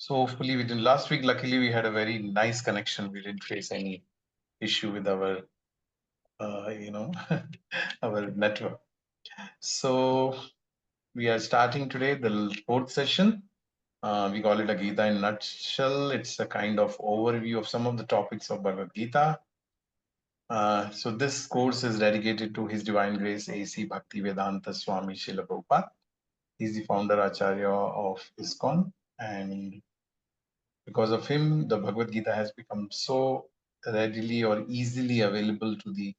So hopefully within last week, luckily we had a very nice connection. We didn't face any issue with our, our network. So we are starting today the fourth session. We call it a Gita in a nutshell. It's a kind of overview of some of the topics of Bhagavad Gita. So this course is dedicated to His Divine Grace A.C. Bhaktivedanta Swami Srila Prabhupada. He's the founder Acharya of ISKCON, and because of him, the Bhagavad Gita has become so readily or easily available to the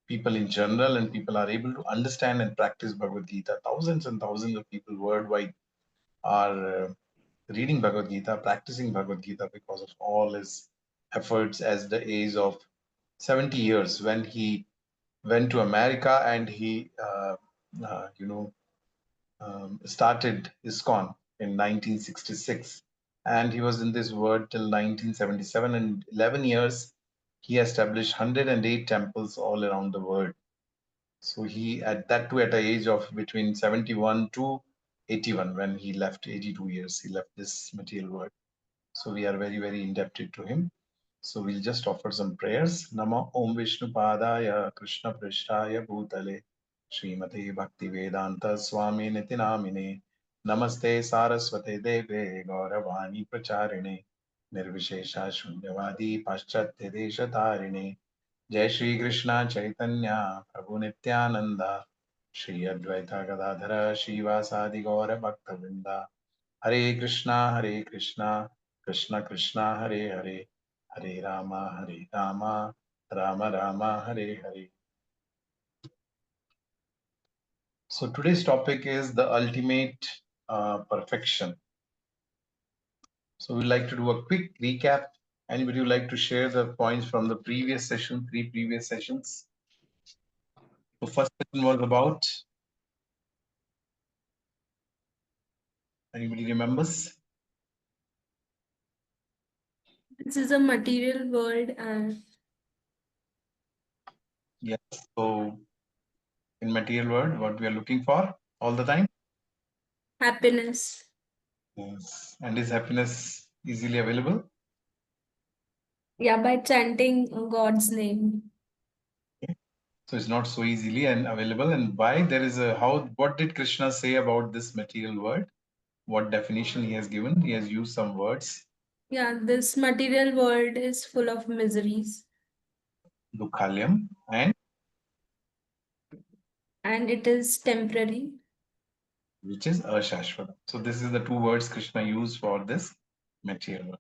people in general, and people are able to understand and practice Bhagavad Gita. Thousands and thousands of people worldwide are reading Bhagavad Gita, practicing Bhagavad Gita because of all his efforts as the age of 70 years when he went to America and he, started ISKCON in 1966. And he was in this world till 1977. And 11 years, he established 108 temples all around the world. So he, at that too, at the age of between 71 to 81, when he left, 82 years, he left this material world. So we are very, very indebted to him. So we'll just offer some prayers. Nama Om Vishnu Padaya Krishna Prishtaya Bhutale Srimate Bhakti Vedanta Swami Niti Namine Namaste Saraswate Deve Gauravani Pracharine Nirvishesha Shunyavadi Paschatya Desha Tarine Jai Shri Krishna Chaitanya Prabhu Nityananda Shri Advaita Gadadhara Shivasadi Gaura Bhakta Vrinda Hare Krishna Krishna Krishna Hare Hare Hare Rama Rama Rama Hare Hare. So today's topic is the ultimate perfection. So we'd like to do a quick recap. Anybody would like to share the points from the previous session, three previous sessions? The first session was about, anybody remembers? This is a material world and Yes. So in material world, what we are looking for all the time? happiness. Yes. And is happiness easily available? Yeah, by chanting God's name. So it's not so easily and available. And why? There is a how. What did Krishna say about this material world? What definition he has given? He has used some words. Yeah, this material world is full of miseries Dukhalyam and it is temporary. which is ashashvata. So this is the two words Krishna used for this material world.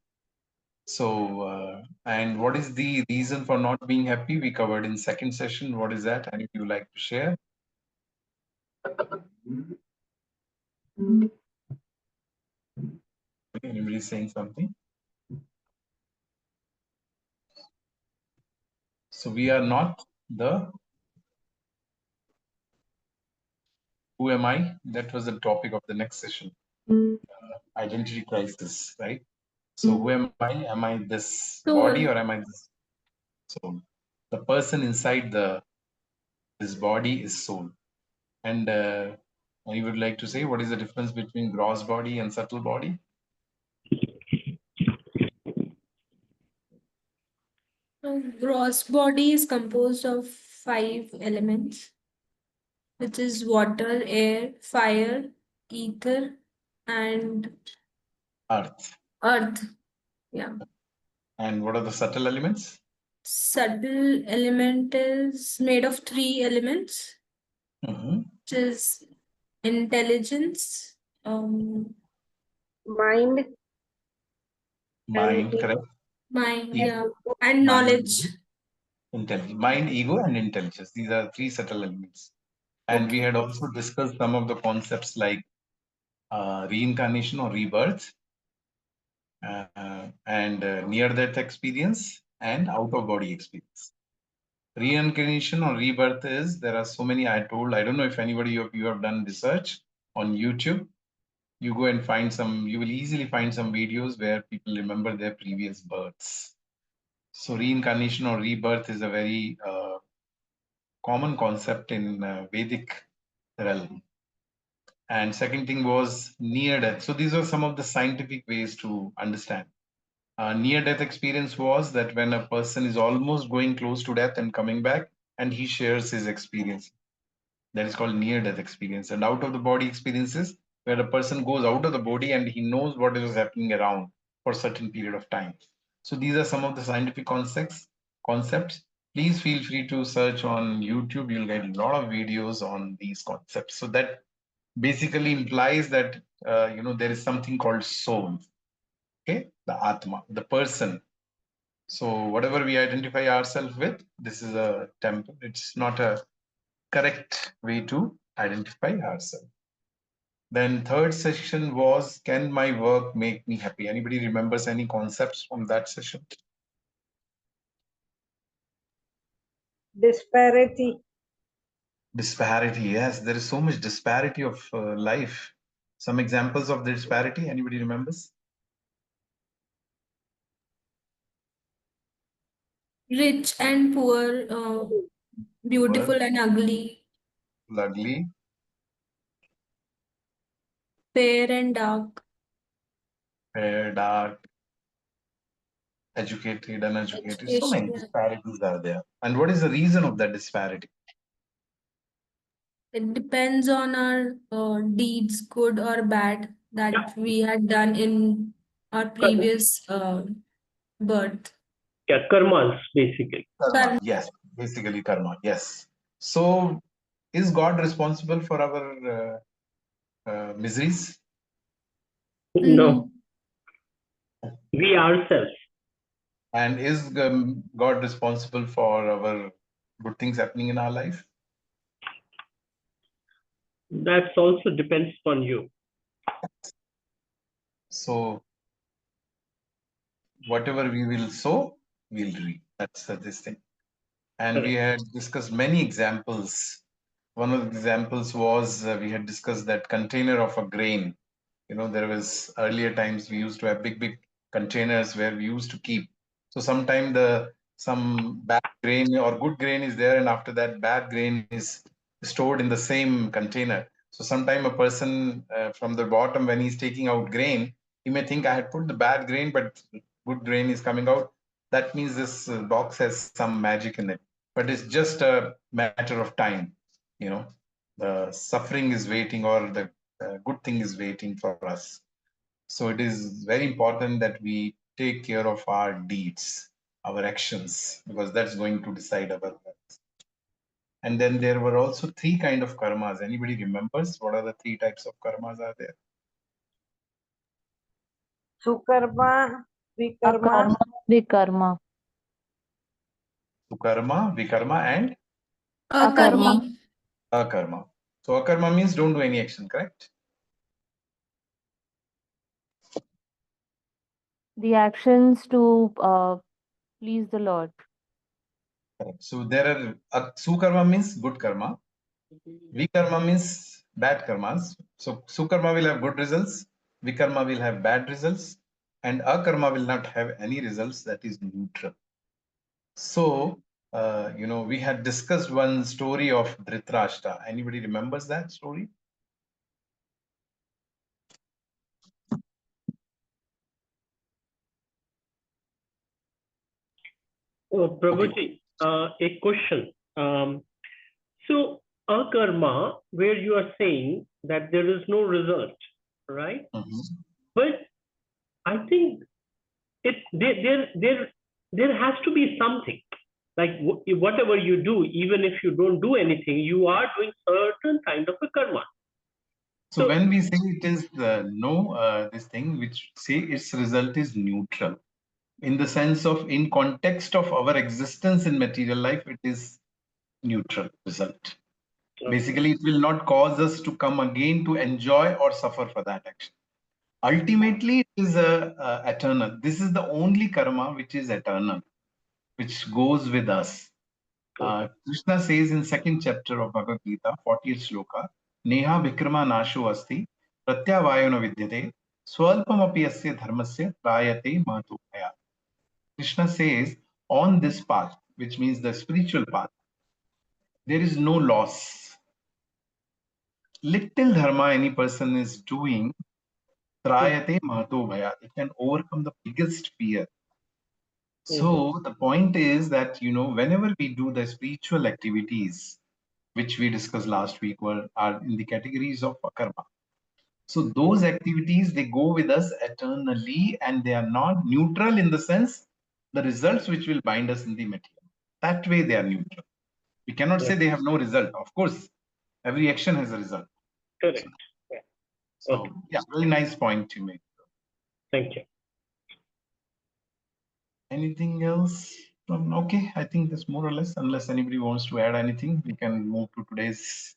So and what is the reason for not being happy? We covered in second session. What is that? And if you like to share. Anybody saying something? So we are not the who am I? That was the topic of the next session. Identity crisis, right? So who am I? Am I this body or Soul. am I this? So the person inside this body is soul. And you would like to say what is the difference between gross body and subtle body? So gross body is composed of 5 elements, which is water, air, fire, ether, and Earth. earth. Yeah. And what are the subtle elements? Subtle element is made of 3 elements, Mm-hmm. which is intelligence, Mind and Mind, correct. mind, Ego, yeah, and mind, knowledge. intelligence. Mind, ego, and intelligence. These are three subtle elements. And we Okay. had also discussed some of the concepts like reincarnation or rebirth, and near-death experience and out-of-body experience. Reincarnation or rebirth is, there are so many, I don't know if anybody of you have done research on YouTube. You go and find some, you will easily find some videos where people remember their previous births. So reincarnation or rebirth is a very common concept in Vedic realm. And second thing was near death. So these are some of the scientific ways to understand. Near death experience was that when a person is almost going close to death and coming back, and he shares his experience. That is called near death experience. And out of the body experiences, where a person goes out of the body and he knows what is happening around for a certain period of time. So these are some of the scientific concepts. Please feel free to search on YouTube. You'll get a lot of videos on these concepts. So that basically implies that there is something called soul. Okay, the Atma, the person. So whatever we identify ourselves with, this is a temple. It's not a correct way to identify ourselves. Then third session was, can my work make me happy? Anybody remembers any concepts from that session? Disparity. Disparity, yes, there is so much disparity of life. Some examples of the disparity, anybody remembers? Rich and poor, beautiful and ugly, Ugly, fair and dark. fair, dark, educated, uneducated. So Education. many disparities are there. And what is the reason of that disparity? It depends on our deeds, good or bad, Yeah, that we had done in our previous birth. yeah, karmas basically. Karma, Karma. yes, basically karma, yes. So is God responsible for our miseries? No, No. we ourselves. And is God responsible for our good things happening in our life? That also depends on you. So whatever we will sow, we'll reap. That's this thing. And we had discussed many examples. One of the examples was we had discussed that container of a grain. There was earlier times we used to have big containers where we used to keep. So sometime some bad grain or good grain is there, and after that bad grain is stored in the same container. So sometime a person from the bottom, when he's taking out grain, he may think I had put the bad grain, but good grain is coming out. That means this box has some magic in it, but it's just a matter of time. The suffering is waiting, or the good thing is waiting for us. So it is very important that we take care of our deeds, our actions, because that's going to decide our lives. And then there were also three kind of karmas. Anybody remembers what are the three types of karmas are there? Sukarma, Vikarma, Akarma, Vikarma. Sukarma, vikarma, and Akarma. Akarma. akarma. So akarma means don't do any action, correct? The actions to please the Lord. Correct. So there are sukarma means good karma, vikarma means bad karmas. So sukarma will have good results, vikarma will have bad results, and akarma will not have any results. That is neutral. So we had discussed one story of Dhritarashtra. Anybody remembers that story? Oh, Prabhuji, a question. So, a karma, where you are saying that there is no result, right? Mhm. But I think there has to be something. Like whatever you do, even if you don't do anything, you are doing certain kind of a karma. So when we say it is this thing which say its result is neutral, in the sense of in context of our existence in material life, it is neutral result. Basically, it will not cause us to come again to enjoy or suffer for that action. Ultimately, it is eternal. This is the only karma which is eternal, which goes with us. Krishna says in second chapter of Bhagavad Gita, 40th shloka, Neha Vikrama Nasho Asti, Pratyavayona Vidyate, Swalpamapi Asya Dharmasya Trayate Mahatopaya. Krishna says, on this path, which means the spiritual path, there is no loss. little dharma any person is doing, trayate mahato bhaya, it can overcome the biggest fear. So the point is that, whenever we do the spiritual activities, which we discussed last week, are in the categories of karma. So those activities, they go with us eternally, and they are not neutral in the sense the results which will bind us in the material. That way they are neutral. We cannot say they have no result. Of course, every action has a result. Correct. Yeah. So Okay. yeah, very nice point you made. Thank you. Anything else? Okay, I think that's more or less, unless anybody wants to add anything, we can move to today's.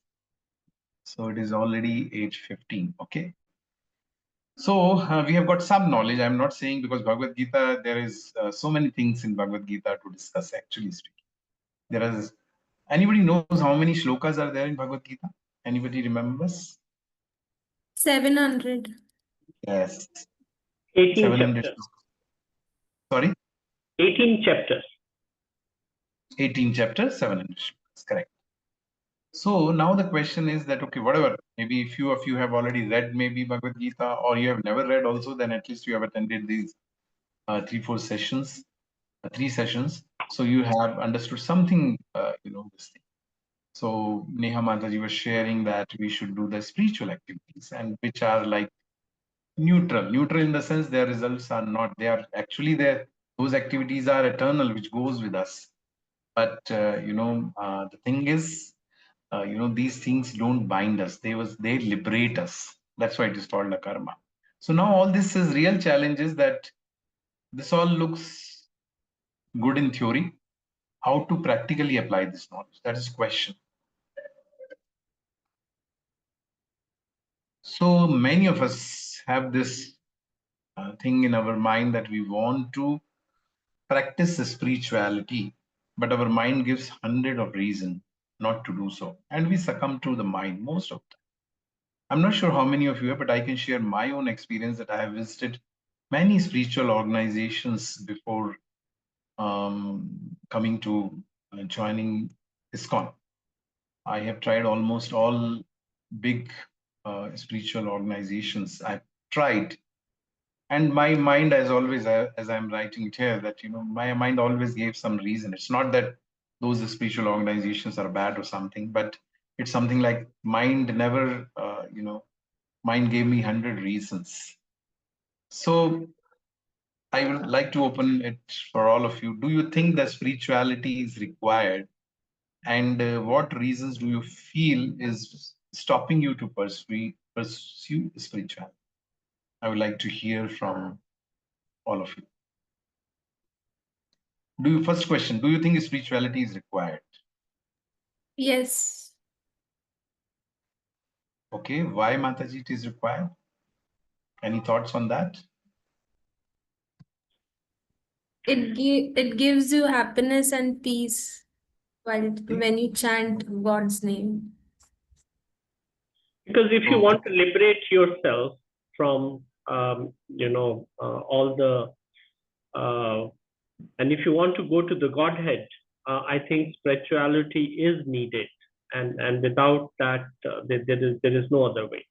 So it is already 8:15. Okay. So we have got some knowledge. I'm not saying, because Bhagavad Gita, there is so many things in Bhagavad Gita to discuss, actually speaking. There is, anybody knows how many shlokas are there in Bhagavad Gita? Anybody remembers? 700. Yes. 18 700 chapters. shlokas. Sorry? 18 chapters. 18 chapters, 700 shlokas. Correct. So now the question is that, okay, whatever, maybe a few of you have already read maybe Bhagavad Gita, or you have never read also, then at least you have attended these 3 sessions. So you have understood something, this thing. So Neha Mataji was sharing that we should do the spiritual activities, and which are like neutral in the sense their results are not, they are actually there. Those activities are eternal, which goes with us. But, the thing is, these things don't bind us. They liberate us. That's why it is called a karma. So now all this is real challenges, that this all looks good in theory. How to practically apply this knowledge? That is the question. So many of us have this thing in our mind that we want to practice the spirituality, but our mind gives 100 of reasons not to do so, and we succumb to the mind most of the time. I'm not sure how many of you have, but I can share my own experience that I have visited many spiritual organizations before coming to joining ISKCON. I have tried almost all big spiritual organizations. I've tried, and my mind, as always, as I'm writing it here, that my mind always gave some reason. It's not that those spiritual organizations are bad or something, but it's something like mind never, mind gave me 100 reasons. So I would like to open it for all of you. Do you think that spirituality is required? And what reasons do you feel is stopping you to pursue spirituality? I would like to hear from all of you. First question, do you think spirituality is required? Yes. Okay, why, Mataji, it is required? Any thoughts on that? It gives you happiness and peace when you chant God's name. Because if you So- want to liberate yourself from, all the, and if you want to go to the Godhead, I think spirituality is needed, and without that, there is no other way.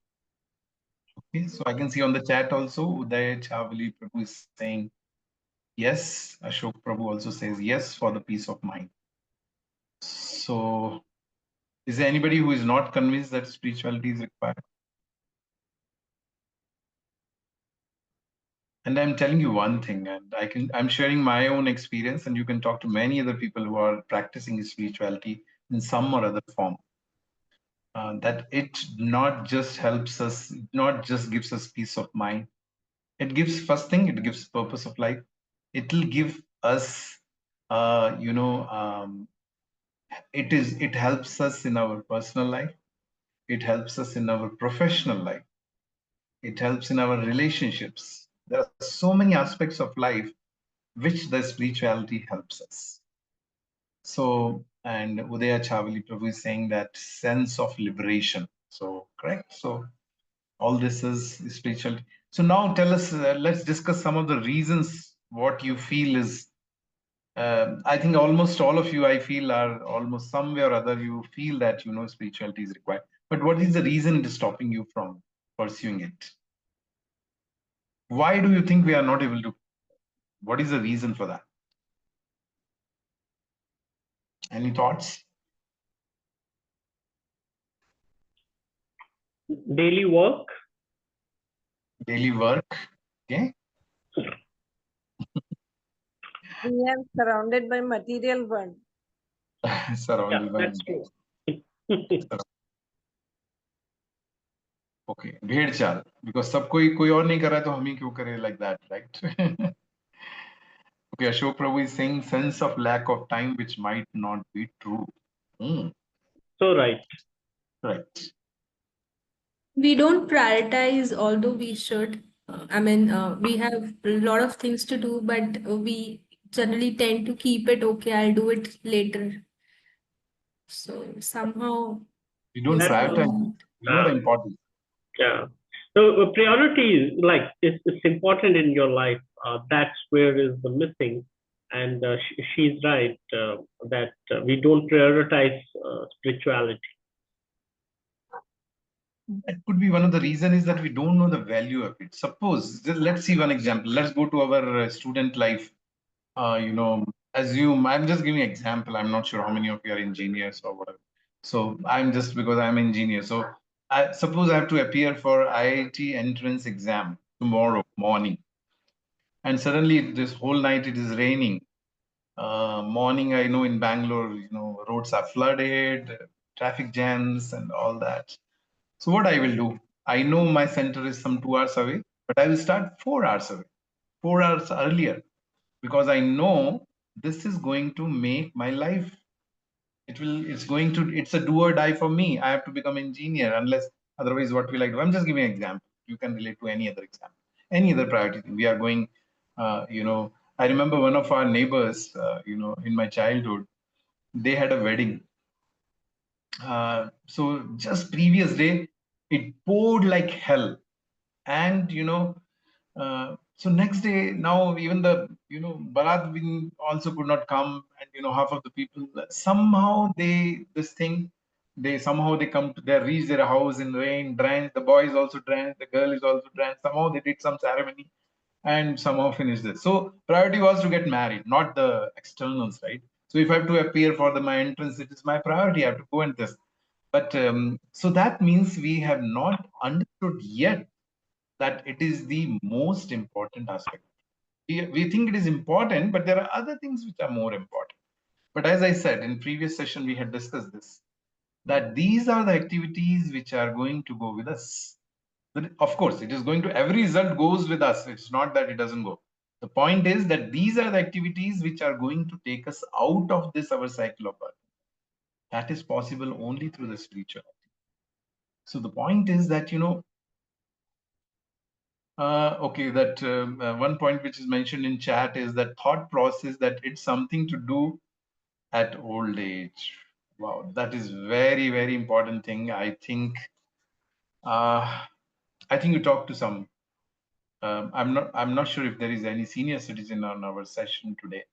Okay, so I can see on the chat also, Uday Chavali Prabhu is saying yes. Ashok Prabhu also says yes for the peace of mind. So is there anybody who is not convinced that spirituality is required? And I'm telling you one thing, and I'm sharing my own experience, and you can talk to many other people who are practicing spirituality in some or other form. That it not just helps us, not just gives us peace of mind. It gives, first thing, it gives purpose of life. It will give us, it helps us in our personal life. It helps us in our professional life. It helps in our relationships. There are so many aspects of life which the spirituality helps us. So, and Udaya Chavali Prabhu is saying that sense of liberation. So, correct. So, all this is spirituality. So now tell us, let's discuss some of the reasons what you feel is. I think almost all of you, I feel, are almost somewhere or other, you feel that spirituality is required. But what is the reason it is stopping you from pursuing it? Why do you think we are not able to? What is the reason for that? Any thoughts? Daily work. Daily work. Okay. We are surrounded by material world. Surrounded by. That's true. Okay, भेड़ चाल, because सब कोई और नहीं कर रहा है तो हम ही क्यों करें like that, right? Okay, Ashok Prabhu is saying sense of lack of time, which might not be true. So right. Right. We don't prioritize, although we should. We have a lot of things to do, but we generally tend to keep it, okay, I'll do it later. So somehow We don't it's prioritize. not. We know the importance. Yeah. So priority is like it's important in your life. That's where is the missing, and she's right that we don't prioritize spirituality. That could be one of the reasons is that we don't know the value of it. Suppose, let's see one example. Let's go to our student life. Assume, I'm just giving an example. I'm not sure how many of you are engineers or whatever. So I'm just because I'm an engineer. So I suppose I have to appear for IIT entrance exam tomorrow morning. And suddenly this whole night it is raining. Morning, I know in Bangalore, roads are flooded, traffic jams and all that. So what I will do, I know my center is some 2 hours away, but I will start 4 hours away, 4 hours earlier, because I know this is going to make my life. It's a do or die for me. I have to become engineer, unless otherwise, what will I do? I'm just giving an example. You can relate to any other example, any other priority. We are going, I remember one of our neighbors, in my childhood, they had a wedding. So just previous day, it poured like hell. And, so next day, now even the, Bharat Bin also could not come. And, half of the people, somehow they come to, they reach their house in rain, drenched. The boy is also drenched. The girl is also drenched. Somehow they did some ceremony and somehow finished this. So priority was to get married, not the externals, right? So if I have to appear for my entrance, it is my priority. I have to go and this. But so that means we have not understood yet that it is the most important aspect. We think it is important, but there are other things which are more important. But as I said in previous session, we had discussed this, that these are the activities which are going to go with us. But of course, it is going to, every result goes with us. It's not that it doesn't go. The point is that these are the activities which are going to take us out of this, our cycle of birth. That is possible only through the spirituality. So the point is that, okay, that one point which is mentioned in chat is that thought process that it's something to do at old age. Wow, that is very, very important thing. I think you talked to some. I'm not sure if there is any senior citizen on our session today,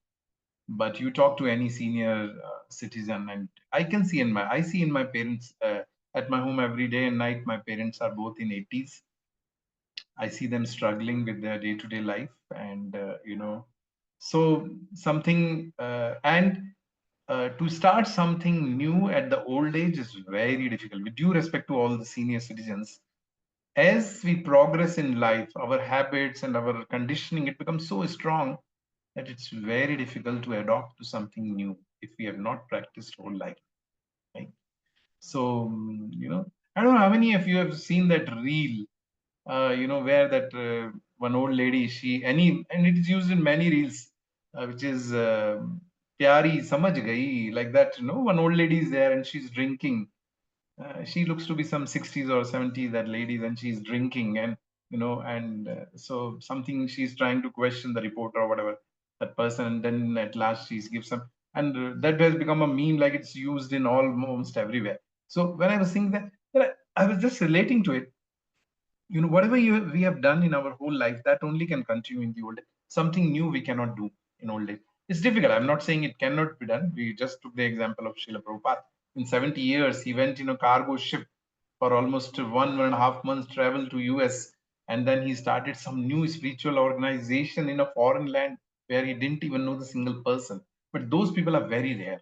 but you talk to any senior citizen, and I see in my parents at my home every day and night. My parents are both in 80s. I see them struggling with their day-to-day life, and so something and to start something new at the old age is very difficult. With due respect to all the senior citizens, as we progress in life, our habits and our conditioning, it becomes so strong that it's very difficult to adopt to something new if we have not practiced whole life. Right? So, I don't know how many of you have seen that reel, where that one old lady, and it is used in many reels, which is Pyari Samajh Gayi, like that, one old lady is there and she's drinking. She looks to be some 60s or 70s, that lady, and she's drinking, and so something she's trying to question the reporter or whatever, that person, and then at last she gives some, and that has become a meme, like it's used in almost everywhere. So when I was seeing that, I was just relating to it. Whatever we have done in our whole life, that only can continue in the old age. Something new we cannot do in old age. It's difficult. I'm not saying it cannot be done. We just took the example of Srila Prabhupada. In 70 years, he went in a cargo ship for almost 1.5 months travel to US, and then he started some new spiritual organization in a foreign land where he didn't even know the single person. But those people are very rare.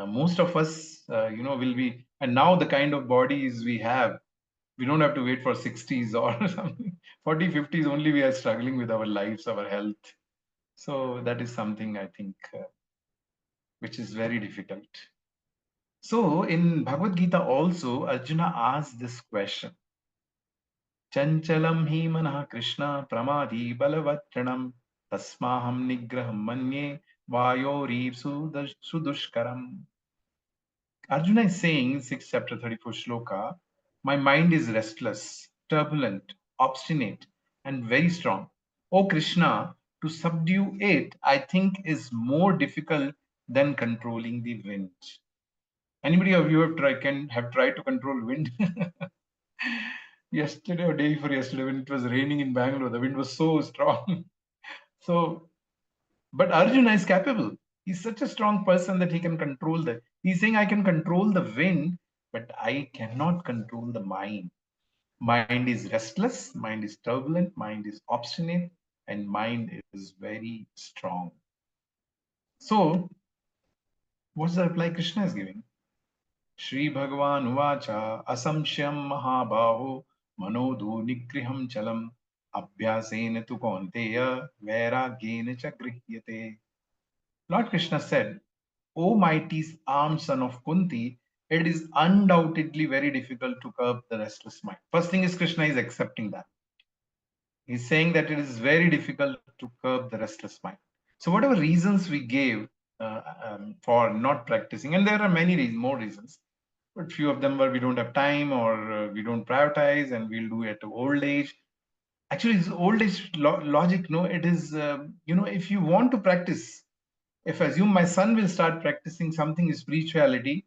Most of us, will be, and now the kind of bodies we have, we don't have to wait for 60s or something. 40, 50s only we are struggling with our lives, our health. So that is something I think which is very difficult. So in Bhagavad Gita also, Arjuna asked this question. Chanchalam hi manah Krishna pramadi balavatranam tasmaham nigraham manye vayorib sudushkaram. Arjuna is saying in 6th chapter 34 shloka, my mind is restless, turbulent, obstinate, and very strong. O Krishna, to subdue it, I think is more difficult than controlling the wind. Anybody of you have tried to control wind? Yesterday or day before yesterday, when it was raining in Bangalore, the wind was so strong. So, but Arjuna is capable. He's such a strong person that he can control the. He's saying, I can control the wind, but I cannot control the mind. Mind is restless, mind is turbulent, mind is obstinate, and mind is very strong. So, what's the reply Krishna is giving? Shri Bhagavan Uvacha Asamshyam Mahabaho Manodu Nigriham Chalam Abhyasena tu Kaunteya Vairagyena cha Grihyate. Lord Krishna said, O mighty armed son of Kunti, it is undoubtedly very difficult to curb the restless mind. First thing is Krishna is accepting that. He's saying that it is very difficult to curb the restless mind. So whatever reasons we gave for not practicing, and there are many more reasons, but few of them were we don't have time or we don't prioritize and we'll do it at old age. Actually, it's old age logic. No, it is, if you want to practice, if assume my son will start practicing something spirituality,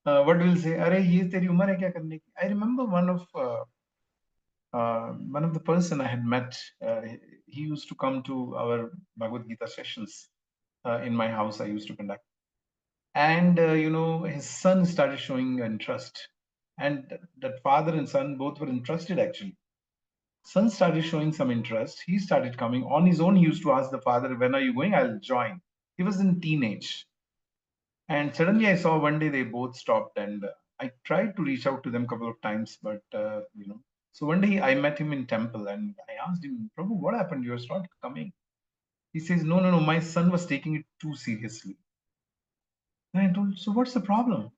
what will say? Arey, ye teri umar hai kya karne ki? I remember one of the person I had met. He used to come to our Bhagavad Gita sessions in my house. I used to conduct, and his son started showing interest, and that father and son both were interested actually. Son started showing some interest. He started coming on his own. He used to ask the father, when are you going? I'll join. He was in teenage. And suddenly I saw one day they both stopped, and I tried to reach out to them a couple of times, but so one day I met him in temple and I asked him, Prabhu, what happened? You started coming. He says, no, my son was taking it too seriously. And I told, so what's the problem?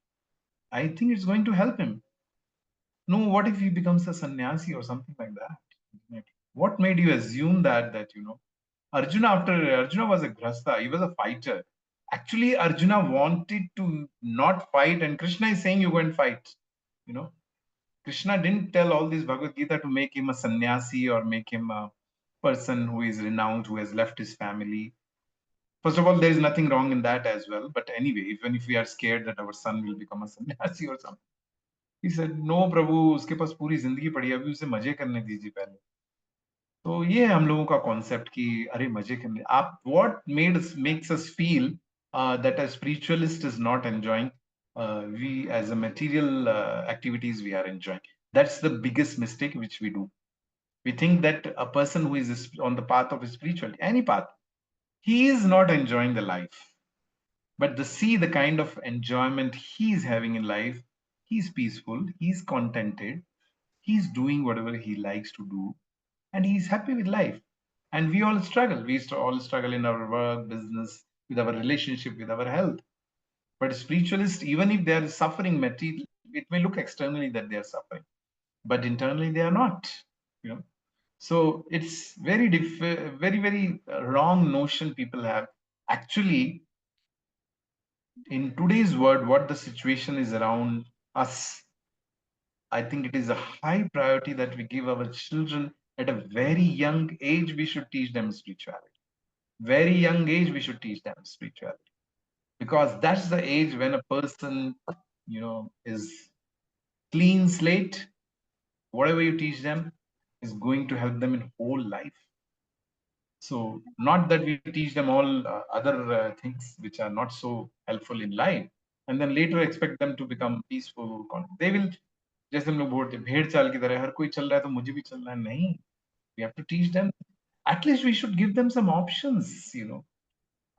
I think it's going to help him. No, what if he becomes a sannyasi or something like that? What made you assume that Arjuna was a grasta, he was a fighter. Actually, Arjuna wanted to not fight, and Krishna is saying you go and fight. Krishna didn't tell all this Bhagavad Gita to make him a sannyasi or make him a person who is renowned, who has left his family. First of all, there is nothing wrong in that as well. But anyway, even if we are scared that our son will become a sannyasi or something, he said, "No, Prabhu, उसके पास पूरी जिंदगी पड़ी है, अभी उसे मजे करने दीजिए पहले." तो ये हम लोगों का कॉन्सेप्ट कि अरे मजे करने आप what makes us feel that a spiritualist is not enjoying, we as a material activities we are enjoying. That's the biggest mistake which we do. We think that a person who is on the path of spirituality, any path, he is not enjoying the life. But the kind of enjoyment he is having in life, he's peaceful, he's contented, he's doing whatever he likes to do, and he's happy with life. And we all struggle. We all struggle in our work, business, with our relationship, with our health. But spiritualists, even if they are suffering material, it may look externally that they are suffering, but internally they are not. So it's very wrong notion people have. Actually, in today's world, what the situation is around us, I think it is a high priority that we give our children at a very young age. We should teach them spirituality. Very young age, we should teach them spirituality, because that's the age when a person, is clean slate. Whatever you teach them is going to help them in whole life. So not that we teach them all other things which are not so helpful in life, and then later expect them to become peaceful. They will जैसे हम लोग बोलते हैं भेड़ चाल की तरह, हर कोई चल रहा है तो मुझे भी चलना है, नहीं. We have to teach them. At least we should give them some options, you know.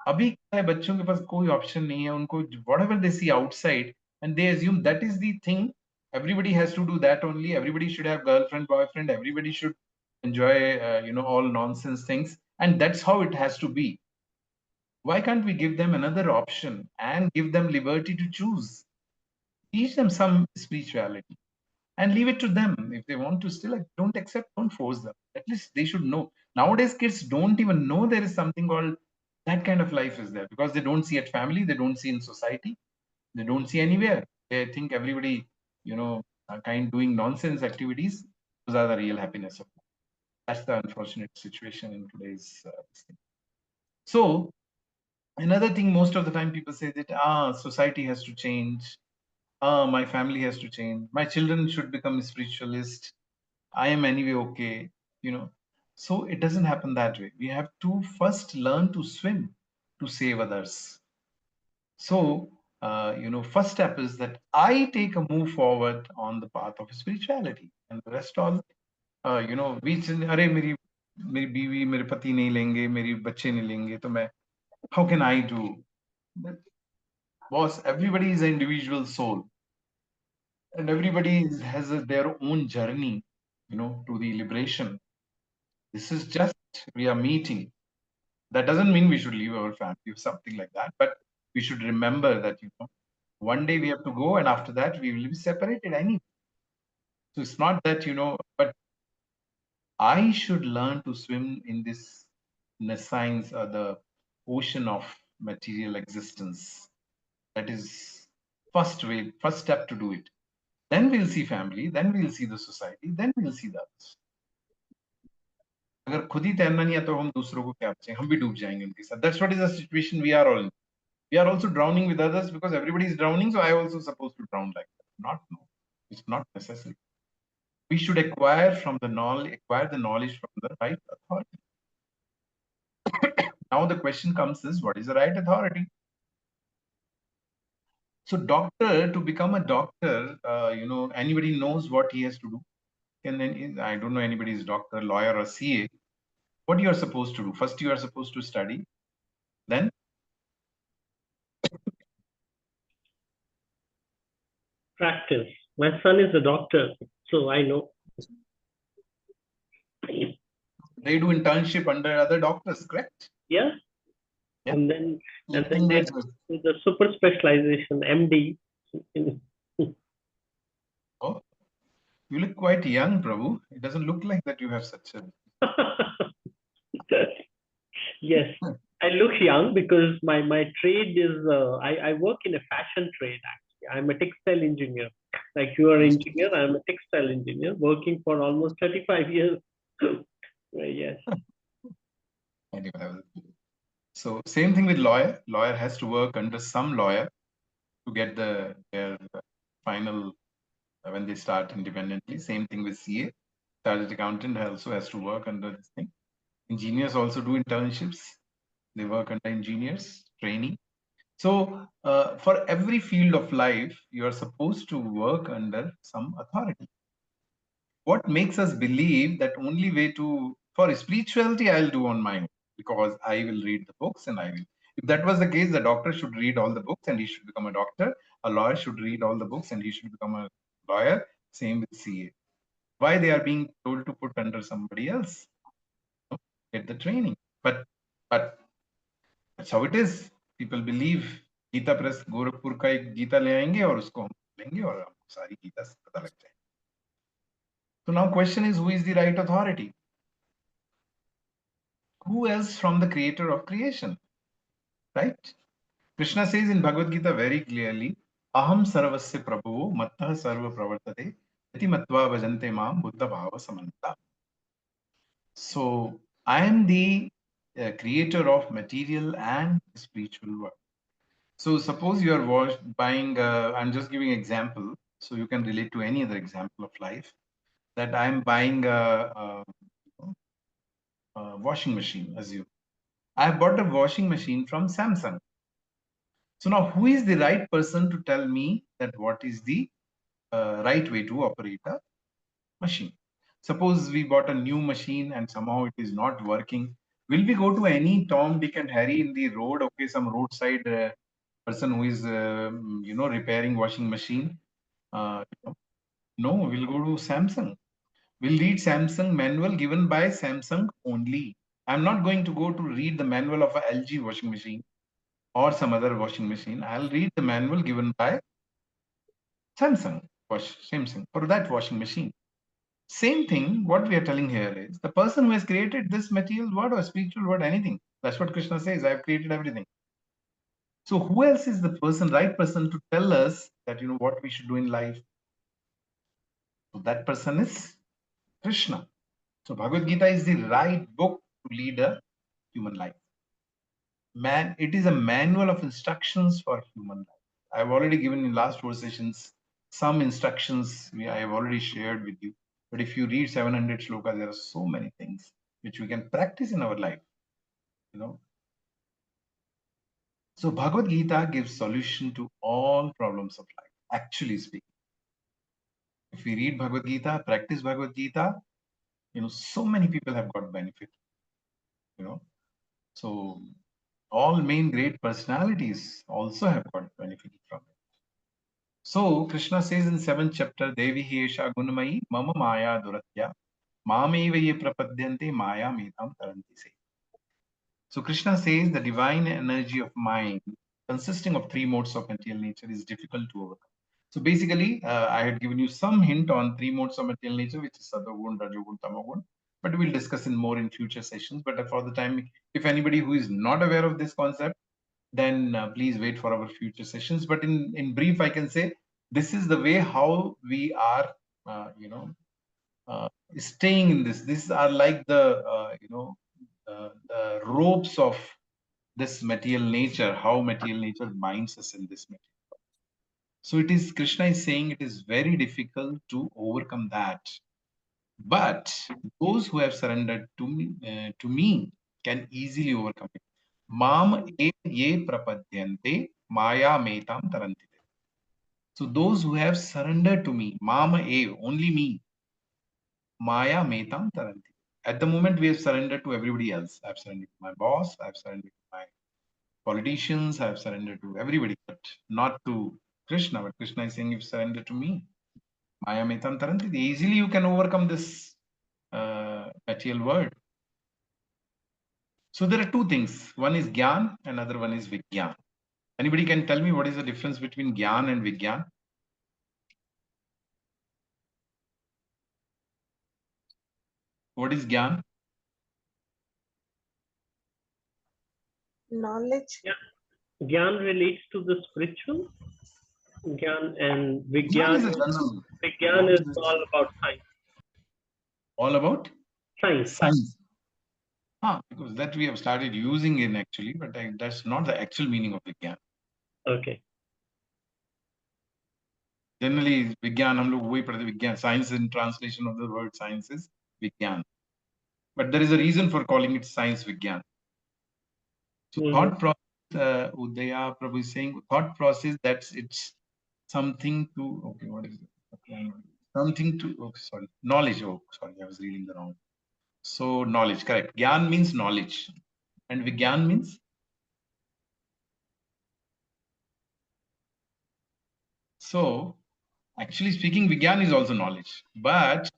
अभी क्या है, बच्चों के पास कोई ऑप्शन नहीं है, उनको whatever they see outside and they assume that is the thing, everybody has to do that only, everybody should have girlfriend, boyfriend, everybody should enjoy all nonsense things, and that's how it has to be. Why can't we give them another option and give them liberty to choose? Teach them some spirituality and leave it to them. If they want to still, like, don't accept, don't force them. At least they should know. Nowadays kids don't even know there is something called that kind of life is there, because they don't see at family, they don't see in society, they don't see anywhere. They think everybody, are kind doing nonsense activities. Those are the real happiness of life. That's the unfortunate situation in today's thing. So another thing, most of the time people say that society has to change, my family has to change, my children should become spiritualist, I am anyway okay, you know. So it doesn't happen that way. We have to first learn to swim to save others. So, first step is that I take a move forward on the path of spirituality, and the rest all, बीच अरे मेरी मेरी बीवी मेरे पति नहीं लेंगे, मेरी बच्चे नहीं लेंगे, तो मैं, how can I do? Boss, everybody is an individual soul, and everybody has their own journey, to the liberation. This is just, we are meeting. That doesn't mean we should leave our family or something like that, but we should remember that, one day we have to go, and after that we will be separated anyway. So it's not that, but I should learn to swim in this, in the science or the ocean of material existence. That is first way, first step to do it. Then we'll see family, then we'll see the society, then we'll see the others. अगर खुद ही तैरना नहीं है तो हम दूसरों को क्या बचाएं, हम भी डूब जाएंगे उनके साथ. That's what is the situation we are all in. We are also drowning with others because everybody is drowning, so I also supposed to drown like that. Not, no, it's not necessary. We should acquire the knowledge from the right authority. Now the question comes is, what is the right authority? So doctor, to become a doctor, anybody knows what he has to do. And then I don't know anybody is doctor, lawyer, or CA. What you are supposed to do? First, you are supposed to study. Then practice. My son is a doctor, so I know. they do internship under other doctors, correct? Yeah. Yeah. And then You they think do the super specialization, MD. oh, you look quite young, Prabhu. It doesn't look like that you have such a. Yes, I look young because my trade is I work in a fashion trade actually. I'm a textile engineer. Like you are an engineer, I'm a textile engineer working for almost 35 years. Yes. Anyway, so same thing with lawyer. Lawyer has to work under some lawyer to get their final when they start independently. Same thing with CA. Chartered accountant also has to work under this thing. Engineers also do internships. They work under engineers, training. So for every field of life, you are supposed to work under some authority. What makes us believe that only way to, for spirituality, I'll do on my own because I will read the books and I will. If that was the case, the doctor should read all the books and he should become a doctor. A lawyer should read all the books and he should become a lawyer. Same with CA. Why they are being told to put under somebody else? Get the training. But that's how it is. People believe Gita Press Gorakhpur का एक गीता ले आएंगे और उसको हम लेंगे और हमको सारी गीता से पता लग जाए. So now question is, who is the right authority? Who else from the creator of creation? Right? Krishna says in Bhagavad Gita very clearly, Aham sarvasya prabhu mattah sarva pravartate iti matva bhajante mam buddha bhava samanta. So I am the creator of material and spiritual world. So suppose you are buying, I'm just giving example, so you can relate to any other example of life, that I'm buying a washing machine, assume. I have bought a washing machine from Samsung. So now who is the right person to tell me that what is the right way to operate a machine. Suppose we bought a new machine and somehow it is not working. Will we go to any Tom, Dick, and Harry in the road? Okay, some roadside person who is, repairing washing machine. Uh, no, we'll go to Samsung. We'll read Samsung manual given by Samsung only. I'm not going to go to read the manual of a LG washing machine or some other washing machine. I'll read the manual given by Samsung for that washing machine. Same thing, what we are telling here is the person who has created this material word or spiritual word, anything. That's what Krishna says. I've created everything. So who else is the person, right person to tell us that, what we should do in life? So that person is Krishna. So Bhagavad Gita is the right book to lead a human life. It is a manual of instructions for human life. I've already given in last 4 sessions some instructions I have already shared with you. But if you read 700 shlokas, there are so many things which we can practice in our life. So Bhagavad Gita gives solution to all problems of life. Actually speaking, if we read Bhagavad Gita, practice Bhagavad Gita, so many people have got benefit. So all main great personalities also have got benefited from it. So Krishna says in 7th chapter, Devi Esha Gunamayi Mama Maya Duratya Mameva Ye Prapadyante Maya Metam Taranti Se. So Krishna says the divine energy of mind consisting of 3 modes of material nature is difficult to overcome. So basically, I had given you some hint on 3 modes of material nature, which is Sattvagun, Rajogun, Tamagun, but we'll discuss in more in future sessions. But for the time, if anybody who is not aware of this concept, then please wait for our future sessions. But in brief, I can say this is the way how we are, staying in this. These are like the ropes of this material nature, how material nature binds us in this material. So it is, Krishna is saying it is very difficult to overcome that. But those who have surrendered to me can easily overcome it. Mam ye prapadyante maya metam tarantite. So those who have surrendered to me, Mama only me, Maya metam tarantite. At the moment, we have surrendered to everybody else. I've surrendered to my boss, I've surrendered to my politicians, I've surrendered to everybody, but not to Krishna. But Krishna is saying, if you surrender to me, Maya metam tarantite, easily you can overcome this material world. So there are 2 things. One is Gyan, another one is Vigyan. Anybody can tell me what is the difference between Gyan and Vigyan? What is Gyan? Knowledge. Yeah. Gyan relates to the spiritual. Gyan and Gyan is Vigyan a general. Vigyan is all about science. All about? Science. Because that we have started using in actually, but that's not the actual meaning of Vigyan. Okay. Generally, Vigyan, हम लोग वही पढ़ते Vigyan. Science in translation of the word science is Vigyan. But there is a reason for calling it science Vigyan. So thought process, Udaya Prabhu is saying, thought process, it's something to, okay, what is it? Okay, something to, knowledge. Oh, sorry, I was reading the wrong. So knowledge, correct. Gyan means knowledge. And Vigyan means? So, actually speaking, Vigyan is also knowledge. But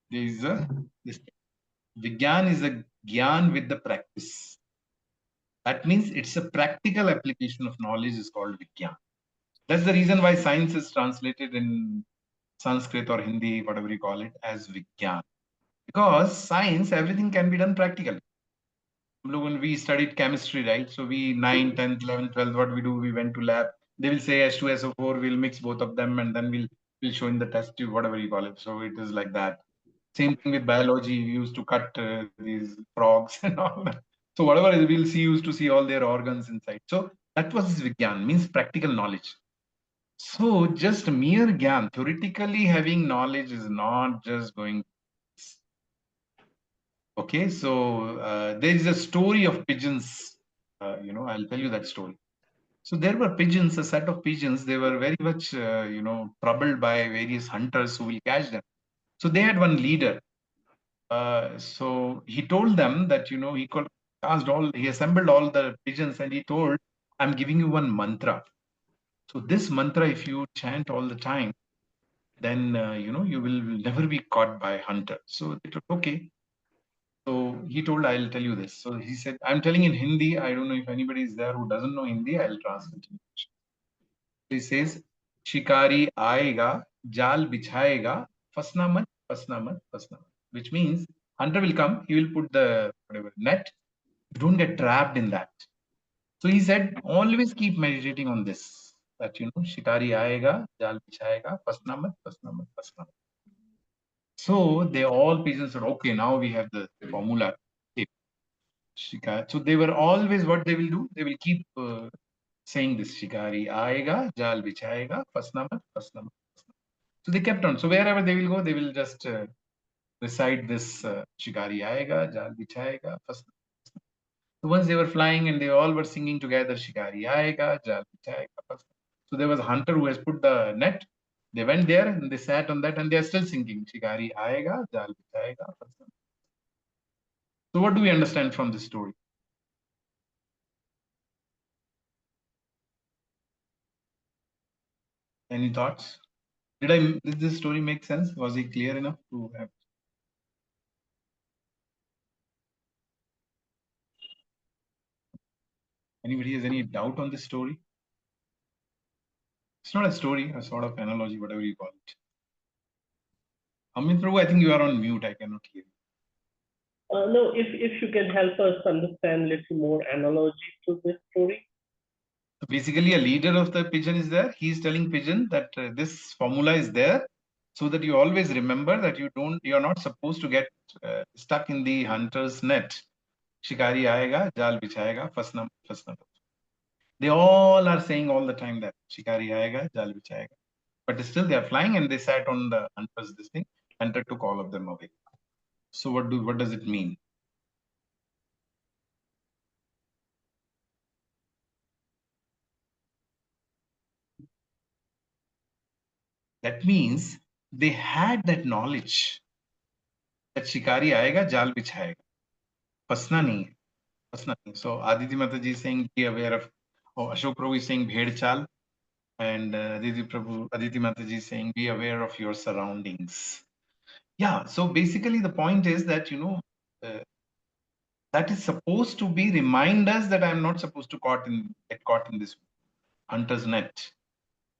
there is this Vigyan is a Gyan with the practice. That means it's a practical application of knowledge is called Vigyan. That's the reason why science is translated in Sanskrit or Hindi, whatever you call it, as Vigyan. Because science, everything can be done practically. When we studied chemistry, right? So we 9, 10th, 11th, 12th, what we do, we went to lab. They will say H2SO4, we'll mix both of them and then we'll show in the test tube, whatever you call it. So it is like that. Same thing with biology. We used to cut these frogs and all that. So whatever we'll see, used to see all their organs inside. So that was Vigyan, means practical knowledge. So just mere Gyan, theoretically having knowledge is not just going. Okay, so there is a story of pigeons. I'll tell you that story. So there were pigeons, a set of pigeons. They were very much, troubled by various hunters who will catch them. So they had one leader. So he told them that, he assembled all the pigeons and he told, I'm giving you one mantra. So this mantra, if you chant all the time, then, you will never be caught by hunter. So they told, okay. So he told, I'll tell you this. So he said, I'm telling in Hindi. I don't know if anybody is there who doesn't know Hindi. I'll translate in English. He says, Shikari aega, jal bichayega, fasna mat, which means hunter will come, he will put the whatever net, don't get trapped in that. So he said, always keep meditating on this. That Shikari aega, jal bichayega, fasna mat. So they all pigeons said, okay, now we have the formula. So they were always what they will do. They will keep saying this Shikari aega, jal bichayega, fasna mat. So they kept on. So wherever they will go, they will just recite this Shikari aega, jal bichayega, fasna. So once they were flying and they all were singing together, Shikari aega, jal bichayega, fasna. So there was a hunter who has put the net. They went there and they sat on that and they are still singing Shikari aega, jal bichayega, fasna. So what do we understand from this story? Any thoughts? Did this story make sense? Was it clear enough to have? Anybody has any doubt on this story? It's not a story, a sort of analogy, whatever you call it. Amit Prabhu, I think you are on mute. I cannot hear you. No, if you can help us understand a little more analogy to this story. So basically, a leader of the pigeon is there. He is telling pigeon that this formula is there, so that you always remember that you are not supposed to get stuck in the hunter's net. Shikari aayega, jal bichayega, fasna. They all are saying all the time that Shikari aayega, jal bichayega. But still they are flying and they sat on the hunter's this thing. Hunter took all of them away. So what does it mean? That means they had that knowledge that Shikari aayega, jal bichayega. Fasna nahi hai. Fasna nahi. So Aditi Mataji is saying be aware of, Ashok Prabhu is saying bhed chal, and Aditi Mataji is saying be aware of your surroundings. Yeah, so basically the point is that, uh, that is supposed to be remind us that I'm not supposed to get caught in this hunter's net.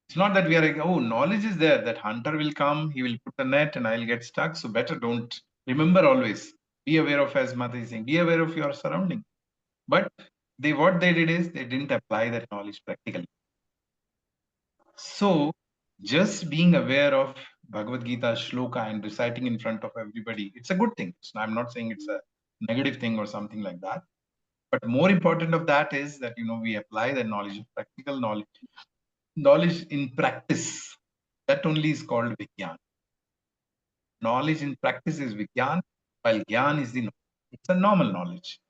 It's not that we are like, oh, knowledge is there, that hunter will come, he will put the net and I'll get stuck. So better don't. Remember always, be aware of, as Mata is saying, be aware of your surrounding. But what they did is they didn't apply that knowledge practically. So just being aware of Bhagavad Gita shloka and reciting in front of everybody, it's a good thing. So I'm not saying it's a negative thing or something like that. But more important of that is that, we apply the knowledge, practical knowledge in practice. That only is called Vigyan. Knowledge in practice is Vigyan, while Gyan is the knowledge. It's a normal knowledge.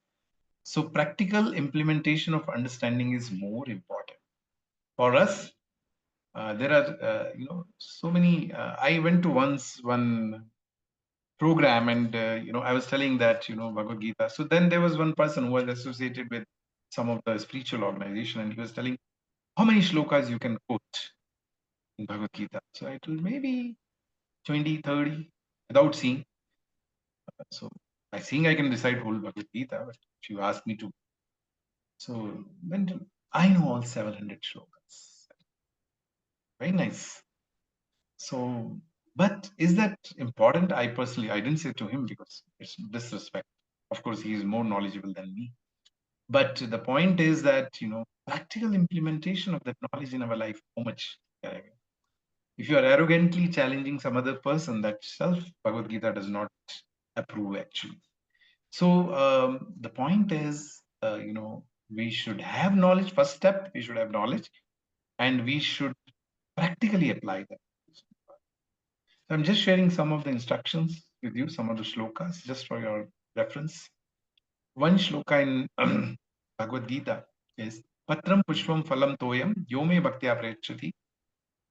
So practical implementation of understanding is more important. For us, there are, so many, I went to one program and, I was telling that, Bhagavad Gita. So then there was one person who was associated with some of the spiritual organization and he was telling how many shlokas you can quote in Bhagavad Gita. So I told maybe 20, 30 without seeing. So by seeing, I can recite whole Bhagavad Gita, but if you ask me to. So then I know all 700 shlokas. Very nice. So, but is that important? I didn't say to him because it's disrespect. Of course, he is more knowledgeable than me. But the point is that, practical implementation of that knowledge in our life, how much? If you are arrogantly challenging some other person, that self Bhagavad Gita does not approve actually. So the point is, we should have knowledge. First step, we should have knowledge, and we should practically apply that. So I'm just sharing some of the instructions with you, some of the shlokas, just for your reference. One shloka in Bhagavad Gita is Patram pushpam phalam toyam yome bhaktya prechati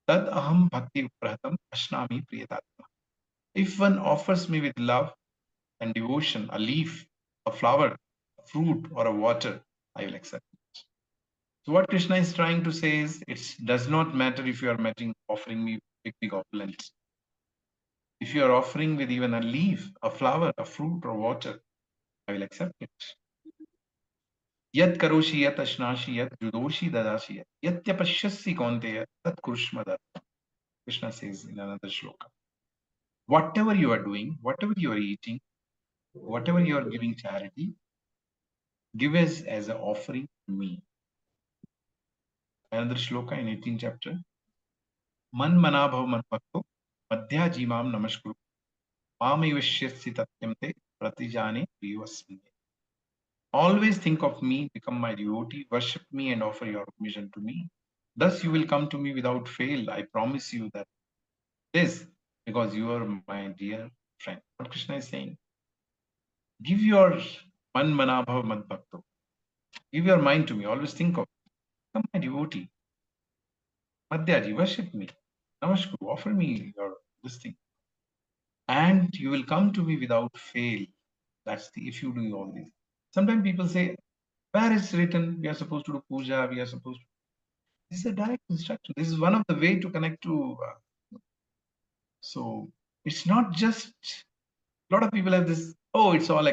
tad aham bhakti uprahatam ashnami priyatatma. If one offers me with love and devotion a leaf, a flower, a fruit, or a water, I will accept. So what Krishna is trying to say is, it does not matter if you are offering me big opulence. If you are offering with even a leaf, a flower, a fruit, or water, I will accept it. Yat karoshi yat ashnashi yat judoshi dadashi yat yatyapashyasi kaunteya tat kurushmada. Krishna says in another shloka. Whatever you are doing, whatever you are eating, whatever you are giving charity, give as an offering to me. Another shloka in 18th chapter. Man manabhav man bhakto madhya jimam namaskuru mamivashyasi tatyamte pratijane priyasmi. Always think of me, become my devotee, worship me and offer your mission to me. Thus you will come to me without fail. I promise you that this, because you are my dear friend. What Krishna is saying, give your man manabhav man bhakto. Give your mind to me. Always think of me. Become my devotee. Madhyaji, worship me. Namaskar, offer me your this thing. And you will come to me without fail. That's the if you do all these. Sometimes people say, where is written we are supposed to do puja, we are supposed to. This is a direct instruction. This is one of the way to connect to. So it's not just, a lot of people have this, oh, it's all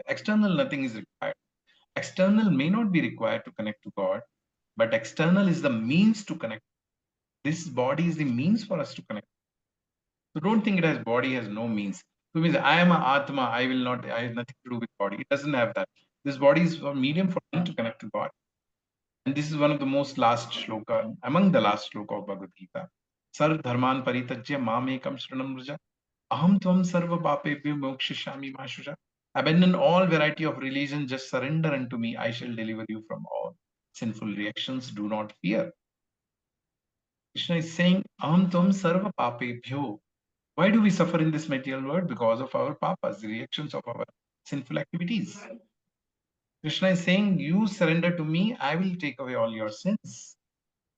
external, nothing is required. External may not be required to connect to God, but external is the means to connect. This body is the means for us to connect. So don't think it has body has no means. So means I am a Atma, I will not, I have nothing to do with body. It doesn't have that. This body is a medium for me to connect to God. And this is one of the most last shloka, among the last shloka of Bhagavad Gita. Sarv dharman paritajya mamekam shranam raja aham tvam sarva papebhyo mokshishami mashuja. Abandon all variety of religion, just surrender unto me, I shall deliver you from all sinful reactions. Do not fear. Krishna is saying, aham tvam sarva papebhyo. Why do we suffer in this material world? Because of our papas, the reactions of our sinful activities. Krishna is saying, you surrender to me, I will take away all your sins.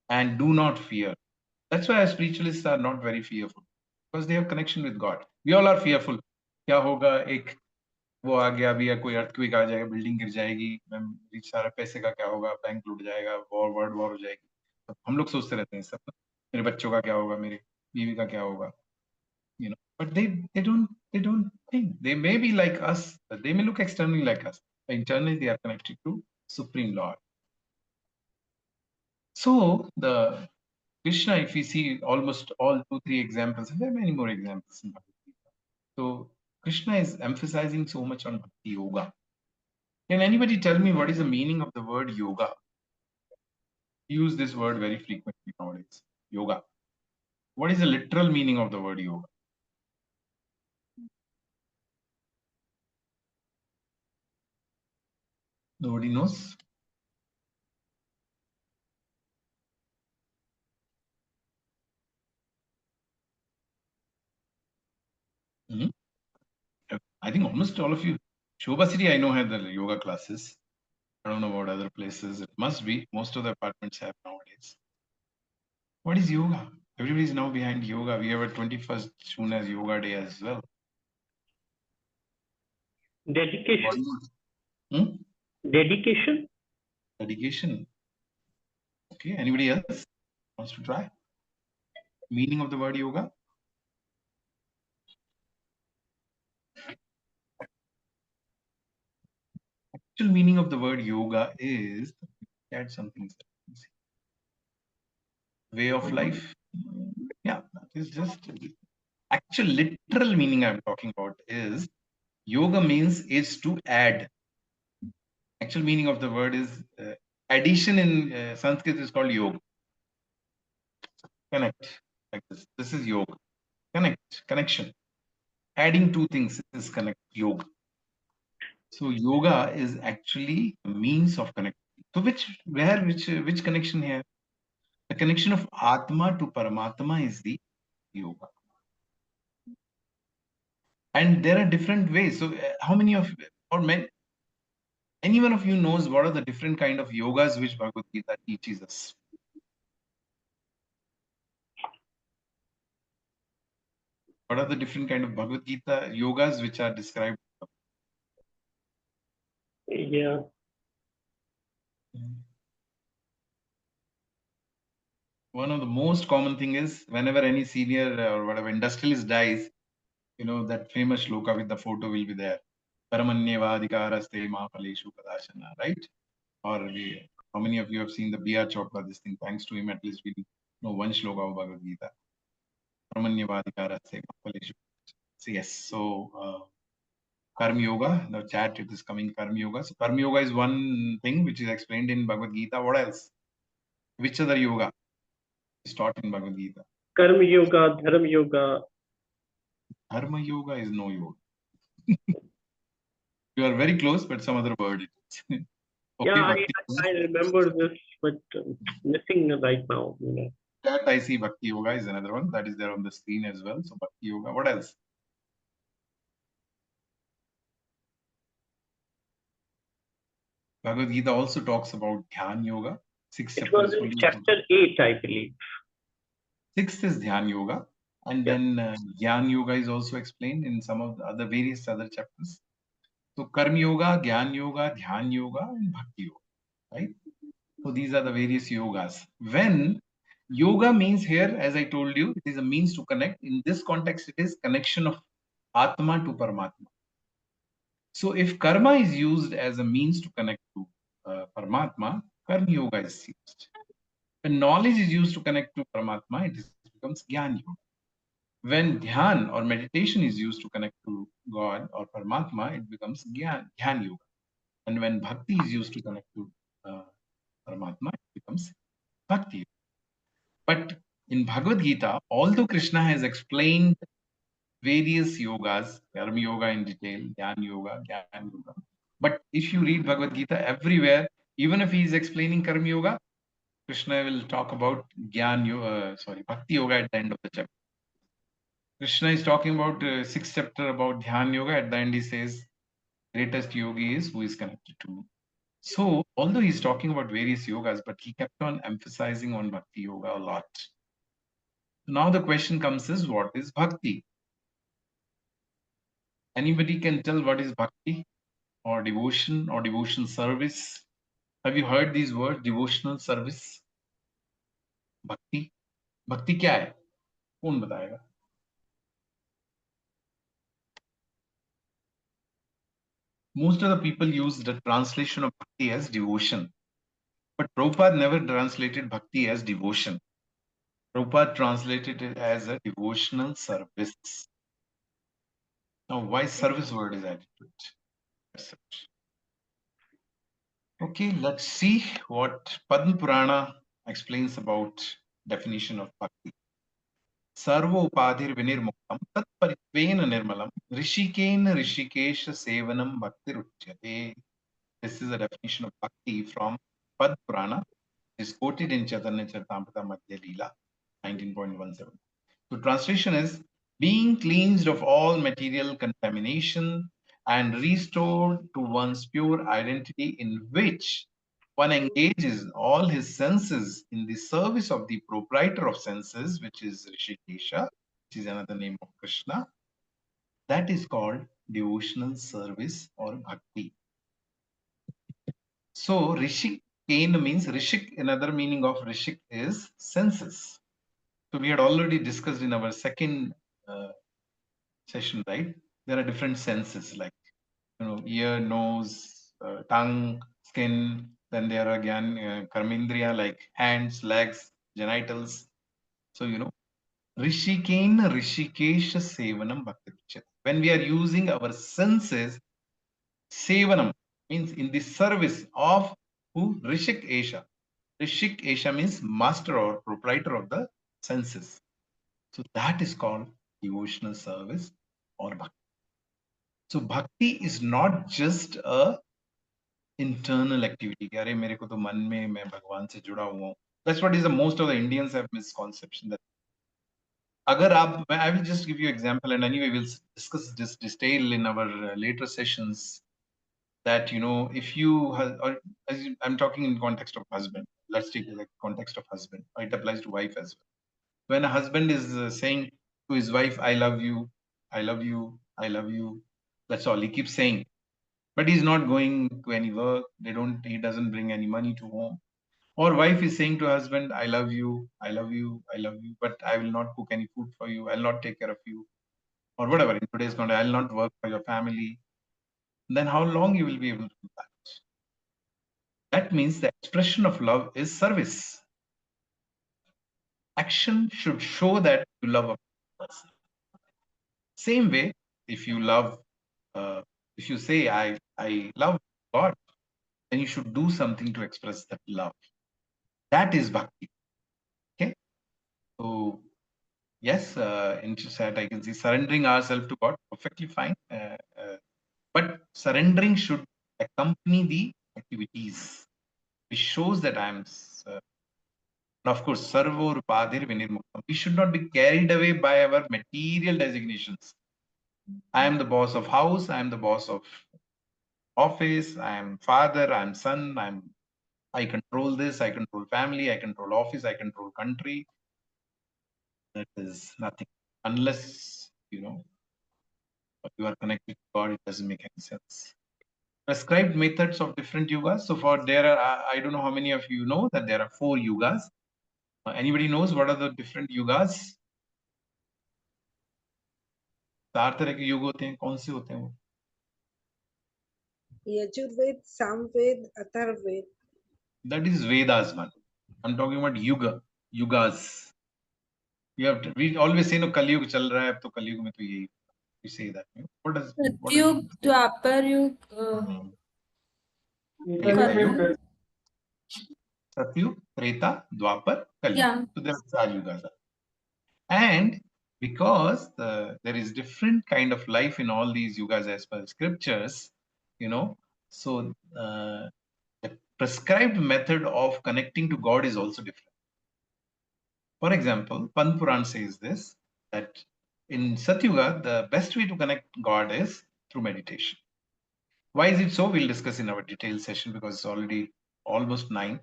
And do not fear. That's why our spiritualists are not very fearful, because they have connection with God. We all are fearful. क्या होगा, एक वो आ गया अभी, या कोई earthquake आ जाएगा, building गिर जाएगी, सारा पैसे का क्या होगा, बैंक लूट जाएगा, वर्ल्ड वॉर हो जाएगी. तो हम लोग सोचते रहते हैं सब, मेरे बच्चों का क्या होगा, मेरे बीवी का क्या होगा, but they don't think. They may be like us, but they may look externally like us, but internally they are connected to Supreme Lord. So the Krishna, if we see almost all 2-3 examples, and there are many more examples in Bhagavad Gita. So Krishna is emphasizing so much on Bhakti Yoga. Can anybody tell me what is the meaning of the word yoga? We use this word very frequently nowadays. Yoga. What is the literal meaning of the word yoga? Nobody knows? Mhm. I think almost all of you. Shobha City, I know, had the yoga classes. I don't know about other places. It must be. Most of the apartments have nowadays. What is yoga? Everybody is now behind yoga. We have a 21st June as Yoga Day as well. Dedication. Hmm? Dedication. Dedication. Okay. Anybody else wants to try? Meaning of the word yoga? Actual meaning of the word yoga is, add something. Way of life. Yeah, that is just actual literal meaning I'm talking about is yoga means is to add. Actual meaning of the word is addition in Sanskrit is called yoga. Connect, like this. This is yoga. Connect, connection. Adding two things is connect, yoga. So yoga is actually a means of connection. So which connection here? The connection of Atma to Paramatma is the yoga. And there are different ways. So how many of or many Anyone of you knows what are the different kind of yogas which Bhagavad Gita teaches us? What are the different kind of Bhagavad Gita yogas which are described? Yeah. One of the most common thing is whenever any senior or whatever industrialist dies, you know, that famous shloka with the photo will be there. Paramanyevadikaraste ma phaleshu kadashana, right? Or how many of you have seen the B.R. Chopra, this thing? Thanks to him, at least we know one shloka of Bhagavad Gita. Paramanyevadikaraste ma phaleshu. So yes, so Karma Yoga, the chat it is coming Karma Yoga. So Karma Yoga is one thing which is explained in Bhagavad Gita. What else? Which other yoga is taught in Bhagavad Gita? Karma Yoga, Dharma Yoga. Dharma Yoga is no yoga. You are very close, but some other word it is. Okay, Yeah, Bhakti. I remember this, but missing right now. You know. That I see Bhakti Yoga is another one that is there on the screen as well. So Bhakti Yoga. What else? Bhagavad Gita also talks about Dhyan Yoga. 6 It was chapters in fully. chapter 8, I believe. 6th is Dhyan Yoga. And Yeah. then Jnana Yoga is also explained in some of the other various other chapters. So Karma Yoga, Jnana Yoga, Dhyan Yoga, and Bhakti Yoga, right? So these are the various yogas. When yoga means here, as I told you, it is a means to connect. In this context, it is connection of Atma to Paramatma. So if karma is used as a means to connect to Paramatma, Karma Yoga is used. When knowledge is used to connect to Paramatma, it becomes Jnana Yoga. When dhyan or meditation is used to connect to God or Paramatma, it becomes Dhyan Yoga. And when bhakti is used to connect to Paramatma, it becomes Bhakti. But in Bhagavad Gita, although Krishna has explained various yogas, Karma Yoga in detail, Dhyan Yoga, Jnana Yoga, but if you read Bhagavad Gita everywhere, even if he is explaining Karma Yoga, Krishna will talk about Bhakti Yoga at the end of the chapter. Krishna is talking about 6th chapter about Dhyan Yoga. At the end, he says, greatest yogi is who is connected to me. So, although he's talking about various yogas, but he kept on emphasizing on Bhakti Yoga a lot. Now the question comes is, what is Bhakti? Anybody can tell what is Bhakti or devotional service? Have you heard these words, devotional service? Bhakti? Bhakti क्या है? कौन बताएगा? Most of the people use the translation of Bhakti as devotion. But Prabhupada never translated Bhakti as devotion. Prabhupada translated it as a devotional service. Now, why service word is added to it? Okay, let's see what Padma Purana explains about definition of Bhakti. Sarva upadhir vinirmuktam tat paritvena nirmalam rishikena rishikesha sevanam bhakti ruchyate. This is a definition of Bhakti from Padma Purana. Is quoted in Chaitanya Charitamrita Madhya Leela 19.17. So translation is being cleansed of all material contamination and restored to one's pure identity in which one engages all his senses in the service of the proprietor of senses, which is Rishikesha, which is another name of Krishna. That is called devotional service or bhakti. So Rishik Kain means Rishik, another meaning of Rishik is senses. So we had already discussed in our second session, right? There are different senses like, you know, ear, nose, tongue, skin. Then there are again karmindriya like hands, legs, genitals. So, you know, Rishikena Rishikesha Sevanam Bhakti. When we are using our senses, Sevanam means in the service of who? Rishik Esha. Rishik Esha means master or proprietor of the senses. So that is called devotional service or bhakti. So bhakti is not just a internal activity. कि अरे मेरे को तो मन में मैं भगवान से जुड़ा हुआ हूँ. That's what is the most of the Indians have misconception that अगर आप I will just give you example and anyway we'll discuss this detail in our later sessions that, if you, or I'm talking in context of husband, let's take the context of husband, it applies to wife as well. When a husband is saying to his wife, I love you, I love you, I love you, that's all he keeps saying, but he's not going to any work, he doesn't bring any money to home. Or wife is saying to husband, I love you, I love you, I love you, but I will not cook any food for you, I'll not take care of you, or whatever in today's context, I'll not work for your family. Then how long you will be able to do that? That means the expression of love is service. Action should show that you love a person. Same way, if you love, if you say I love God, then you should do something to express that love. That is bhakti. Okay, so yes, in chat I can see surrendering ourselves to God, perfectly fine. But surrendering should accompany the activities, which shows that I'm. Of course, sarvo rupadir vinirmuktam. We should not be carried away by our material designations. I am the boss of house. I am the boss of office. I am father. I am son. I control this. I control family. I control office. I control country. That is nothing unless you are connected to God. It doesn't make any sense. Prescribed methods of different yugas. So for there are, I don't know how many of you know that there are 4 yugas. Anybody knows what are the different yugas? 4 तरह के युग होते हैं, कौन से होते हैं वो? Yajurved, Samved, Atharved. That is Vedas, man. I'm talking about yugas. You have to, we always say no Kali Yuga chal raha hai, ab to Kali Yuga mein to yehi. We say that. What does Satyug, Dwapar Yug, Treta Kali. Yuga, Satyug, Treta, Dwapar, Kali. Yeah. So there are yugas. And because there is different kind of life in all these yugas as per scriptures, so the prescribed method of connecting to God is also different. For example, Pan Puran says this, that in Satyuga, the best way to connect God is through meditation. Why is it so? We'll discuss in our detailed session because it's already almost 9.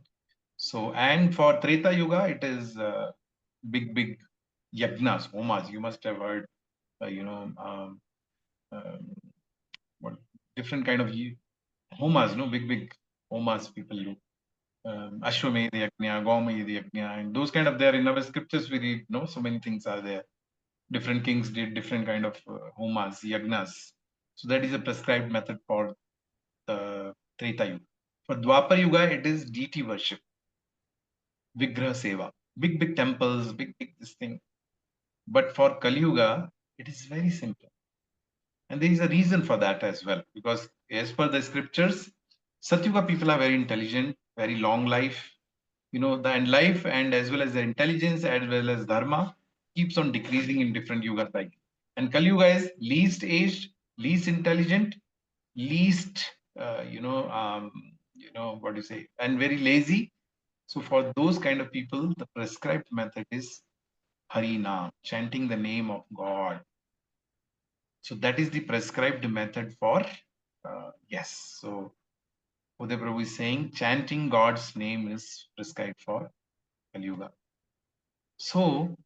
So, and for Treta Yuga, it is big yagnas, homas. You must have heard, what different kind of homas, no, big homas people do. Ashwamedha Yajna, Gaumedha Yajna, and those kind of there in our scriptures we read, so many things are there. Different kings did different kind of homas, yagnas. So that is a prescribed method for the Treta Yuga. For Dwapar Yuga, it is deity worship, Vigraha Seva, big temples, big this thing. But for Kali Yuga, it is very simple. And there is a reason for that as well, because as per the scriptures, Satyuga people are very intelligent, very long life, the life and as well as the intelligence as well as dharma keeps on decreasing in different yugas cycle. And Kali Yuga is least aged, least intelligent, least, what do you say, and very lazy. So for those kind of people, the prescribed method is Hari Nam, chanting the name of God. So that is the prescribed method for, yes. So Uday Prabhu is saying chanting God's name is prescribed for Kali Yuga. So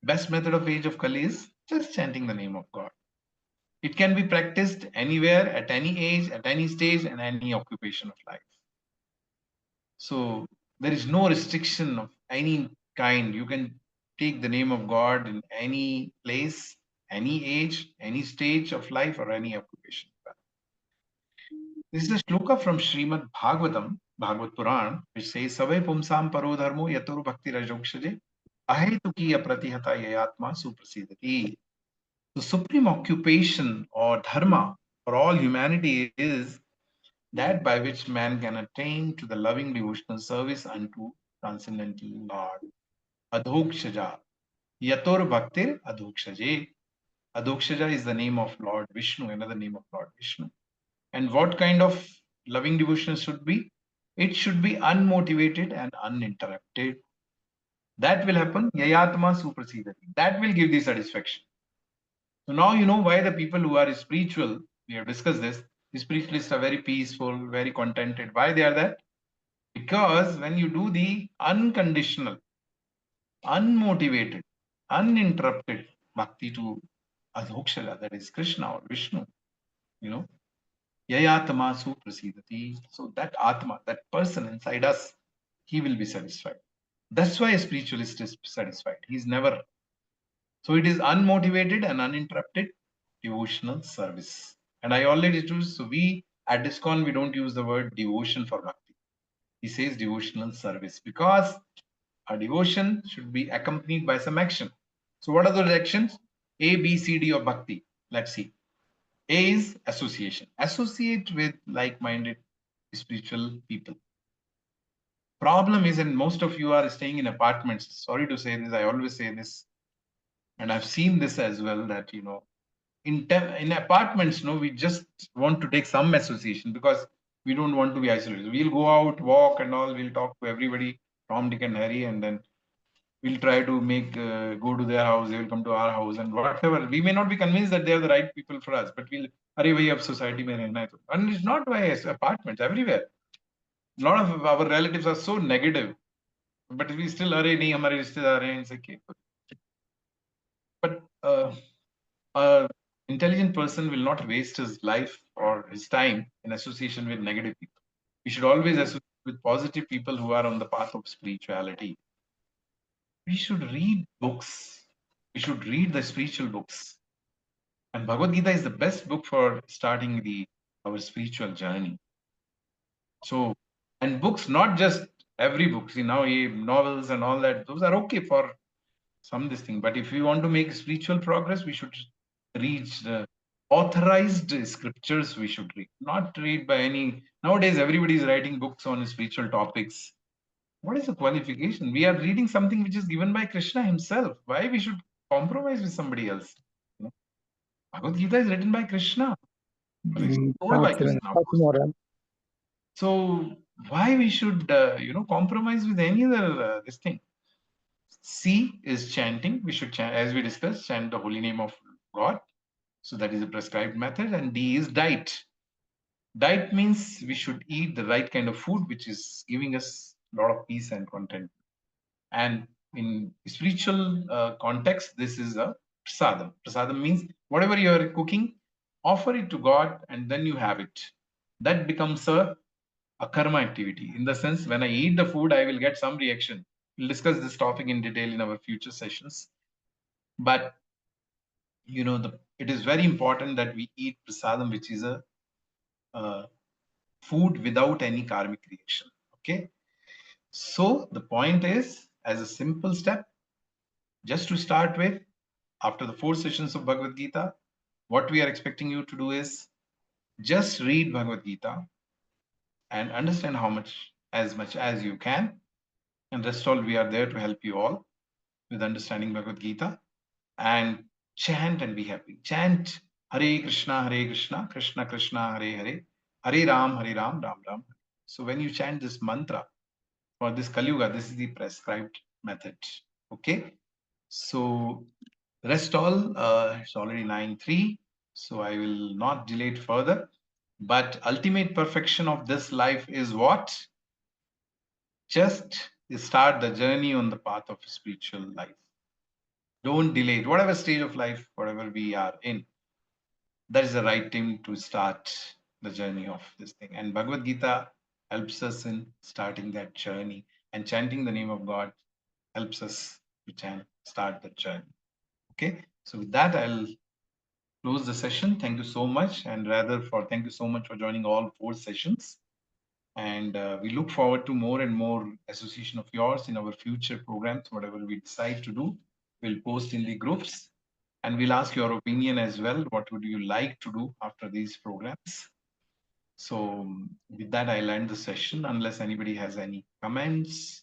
best method of age of Kali is just chanting the name of God. It can be practiced anywhere, at any age, at any stage, and any occupation of life. So there is no restriction of any kind. You can take the name of God in any place, any age, any stage of life, or any occupation. This is a shloka from Srimad Bhagavatam, Bhagavad Puran, which says, Savai pumsam paro dharmo yatur bhakti rajokshaje ahetuki apratihata yayatma suprasidati. The supreme occupation or dharma for all humanity is that by which man can attain to the loving devotional service unto transcendental Lord. Adhokshaja. Yatur bhaktir adhokshaje. Adhokshaja is the name of Lord Vishnu, another name of Lord Vishnu. And what kind of loving devotion should be? It should be unmotivated and uninterrupted. That will happen. Yayatma suprasidati. That will give the satisfaction. So now you know why the people who are spiritual, we have discussed this, The spiritualists are very peaceful, very contented. Why they are that? Because when you do the unconditional, unmotivated, uninterrupted bhakti to Adhokshara, that is Krishna or Vishnu, you know, Yayatma Suprasidati. So that Atma, that person inside us, he will be satisfied. That's why a spiritualist is satisfied. He's never. So it is unmotivated and uninterrupted devotional service. And I already choose. So we at ISKCON we don't use the word devotion for bhakti. He says devotional service because our devotion should be accompanied by some action. So what are those actions? A, B, C, D of bhakti. Let's see. A is association. Associate with like-minded spiritual people. Problem is, and most of you are staying in apartments. Sorry to say this, I always say this, and I've seen this as well. That in apartments, we just want to take some association because we don't want to be isolated. We'll go out, walk, and all. We'll talk to everybody, Tom, Dick, and Harry, and then we'll try to make go to their house. They will come to our house, and whatever. We may not be convinced that they are the right people for us, but we'll. Arey bhai, ab society mein rehna hai to. And it's not by apartments everywhere. A lot of our relatives are so negative, but we still are nahi hamare rishtedar hain, it's okay. But a intelligent person will not waste his life or his time in association with negative people. We should always associate with positive people who are on the path of spirituality. We should read books. We should read the spiritual books. And Bhagavad Gita is the best book for starting our spiritual journey. So, and books, not just every book. See, now novels and all that, those are okay for some this thing. But if we want to make spiritual progress, we should read the authorized scriptures. We should read, not read by any. Nowadays, everybody is writing books on spiritual topics. What is the qualification? We are reading something which is given by Krishna himself. Why we should compromise with somebody else? Bhagavad Gita is written by Krishna. Told by Thanks, Krishna, of course. Moran. So why we should compromise with any other this thing? C is chanting. We should chant, as we discussed, chant the holy name of God. So that is a prescribed method. And D is diet. Diet means we should eat the right kind of food, which is giving us a lot of peace and content. And in spiritual context, this is a prasadam. Prasadam means whatever you are cooking, offer it to God and then you have it. That becomes a karma activity. In the sense, when I eat the food, I will get some reaction. We'll discuss this topic in detail in our future sessions. But it is very important that we eat prasadam, which is a food without any karmic reaction. Okay. So the point is, as a simple step, just to start with, after the 4 sessions of Bhagavad Gita, what we are expecting you to do is just read Bhagavad Gita and understand as much as you can. And rest all, we are there to help you all with understanding Bhagavad Gita. And chant and be happy. Chant Hare Krishna, Krishna Krishna, Hare Hare, Hare Ram, Ram Ram. So when you chant this mantra for this Kali Yuga, this is the prescribed method. Okay. So rest all, it's already 9:03. So I will not delay it further. But ultimate perfection of this life is what? Just start the journey on the path of spiritual life. Don't delay it. Whatever stage of life, whatever we are in, that is the right time to start the journey of this thing. And Bhagavad Gita helps us in starting that journey. And chanting the name of God helps us to start the journey. Okay. So with that, I'll close the session. Thank you so much. And thank you so much for joining all 4 sessions. And we look forward to more and more association of yours in our future programs. Whatever we decide to do, we'll post in the groups and we'll ask your opinion as well. What would you like to do after these programs? So with that, I'll end the session unless anybody has any comments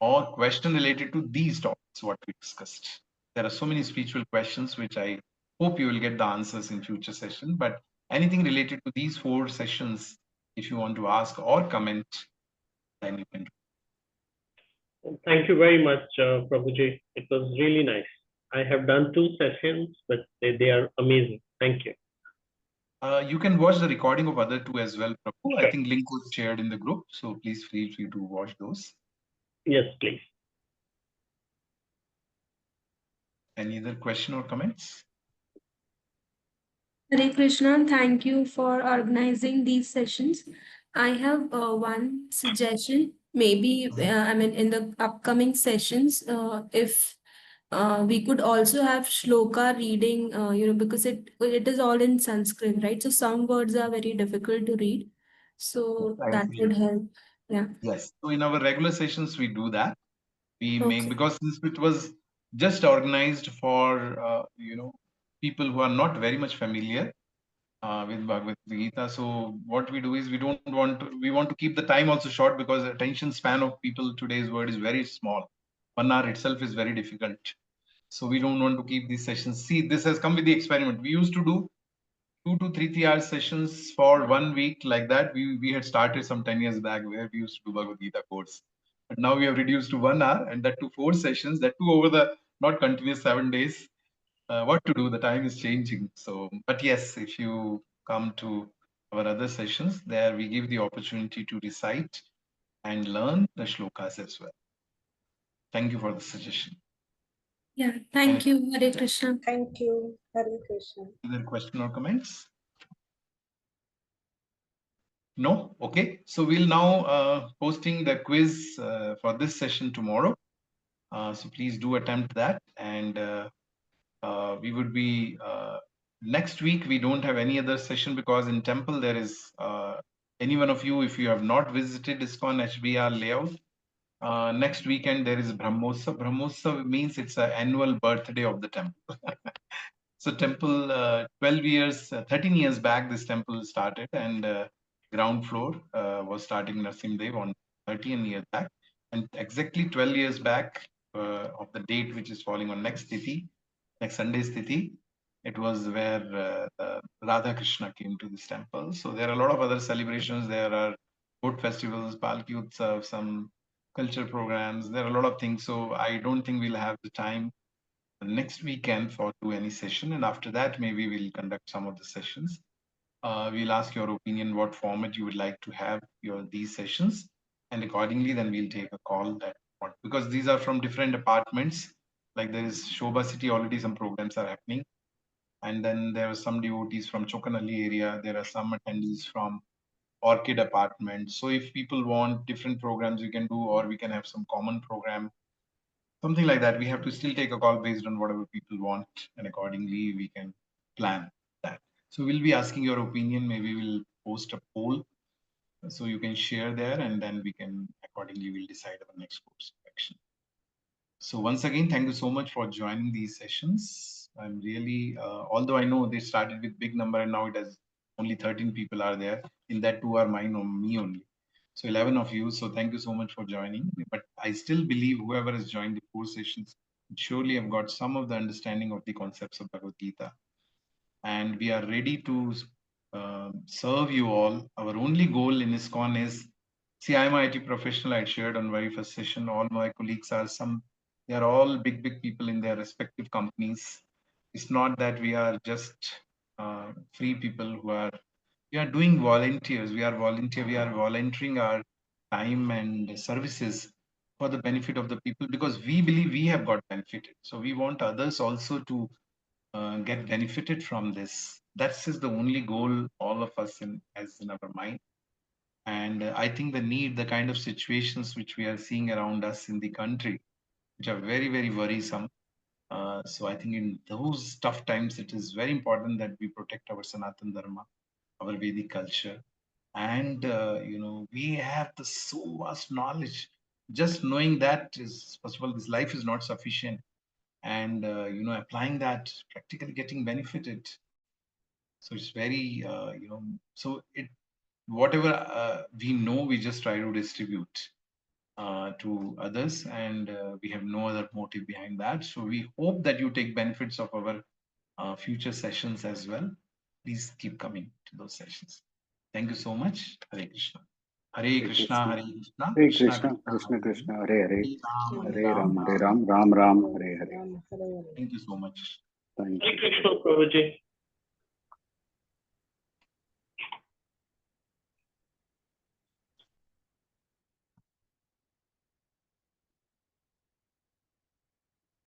or question related to these topics, what we discussed. There are so many spiritual questions, which I hope you will get the answers in future session, but anything related to these 4 sessions, if you want to ask or comment, then you can. Thank you very much, Prabhuji. It was really nice. I have done 2 sessions, but they are amazing. Thank you. You can watch the recording of other two as well, Prabhu. I Sure. think link was shared in the group, so please feel free to watch those. Yes, please. Any other question or comments? Hare Krishna, thank you for organizing these sessions. I have one suggestion. Maybe, in the upcoming sessions, if we could also have shloka reading, because it is all in Sanskrit, right? So some words are very difficult to read. So I that agree. would help. Yeah. Yes. So in our regular sessions, we do that. We make, Okay. because since it was just organized for people who are not very much familiar with Bhagavad Gita. So what we do is we want to keep the time also short, because attention span of people today's world is very small. 1 hour itself is very difficult. So we don't want to keep these sessions. See, this has come with the experiment. We used to do 2 to 3 hour sessions for 1 week, like that. We had started some 10 years back, where we used to do Bhagavad Gita course. But now we have reduced to 1 hour, and that to 4 sessions, that too over the not continuous 7 days. What to do? The time is changing. So, but yes, if you come to our other sessions, there we give the opportunity to recite and learn the shlokas as well. Thank you for the suggestion. Yeah. Any Thank you, Hare Krishna. Thank you. Hare Krishna. other question or comments? No? Okay. So we'll now posting the quiz for this session tomorrow. So please do attempt that. And we would be next week. We don't have any other session, because in temple there is any one of you, if you have not visited ISKCON HBR layout, next weekend there is Brahmotsav. Brahmotsav means it's an annual birthday of the temple. So temple, 12 years, 13 years back, this temple started, and ground floor was starting Narsimdev on 13 years back. And exactly 12 years back of the date, which is falling on next Tithi, next Sunday's Tithi, it was where Radha Krishna came to this temple. So there are a lot of other celebrations. There are boat festivals, Palki Utsav, some culture programs. There are a lot of things. So I don't think we'll have the time next weekend for do any session, and after that maybe we'll conduct some of the sessions. We'll ask your opinion what format you would like to have these sessions, and accordingly then we'll take a call that because these are from different departments. Like there is Shobha City, already some programs are happening, and then there are some devotees from Chokanalli area. There are some attendees from Orchid apartment. So if people want different programs, we can do, or we can have some common program, something like that. We have to still take a call based on whatever people want, and accordingly we can plan that. So we'll be asking your opinion. Maybe we'll post a poll so you can share there, and then we can accordingly we'll decide our next course of action. So once again, thank you so much for joining these sessions. I'm really, although I know they started with big number and now it has only 13 people are there. In that, 2 are mine or me only. So 11 of you. So thank you so much for joining. But I still believe whoever has joined the 4 sessions surely have got some of the understanding of the concepts of Bhagavad Gita. And we are ready to serve you all. Our only goal in ISKCON is, see, I'm an IT professional. I shared on very first session. All my colleagues are they are all big people in their respective companies. It's not that we are just free people we are doing volunteers. We are volunteering our time and services for the benefit of the people, because we believe we have got benefited. So we want others also to get benefited from this. That's is the only goal all of us has in our mind. And I think the kind of situations which we are seeing around us in the country, which are very worrisome. So I think in those tough times, it is very important that we protect our Sanatan Dharma, our Vedic culture. And, we have the so vast knowledge. Just knowing that is, first of all, this life is not sufficient. And, applying that, practically getting benefited. So it's very, so whatever we know, we just try to distribute to others, and we have no other motive behind that. So we hope that you take benefits of our future sessions as well. Please keep coming to those sessions. Thank you so much. Hare Krishna. Hare Krishna, Hare Krishna, Hare Krishna Krishna, Krishna, Krishna Hare Krishna, Hare Hare, Hare, Hare Hare Ram, Ram, Hare Ram. Ram, Ram Ram, Hare Hare. Ram Hare Hare. Thank you so much. Thank Hare you. Krishna, Prabhuji.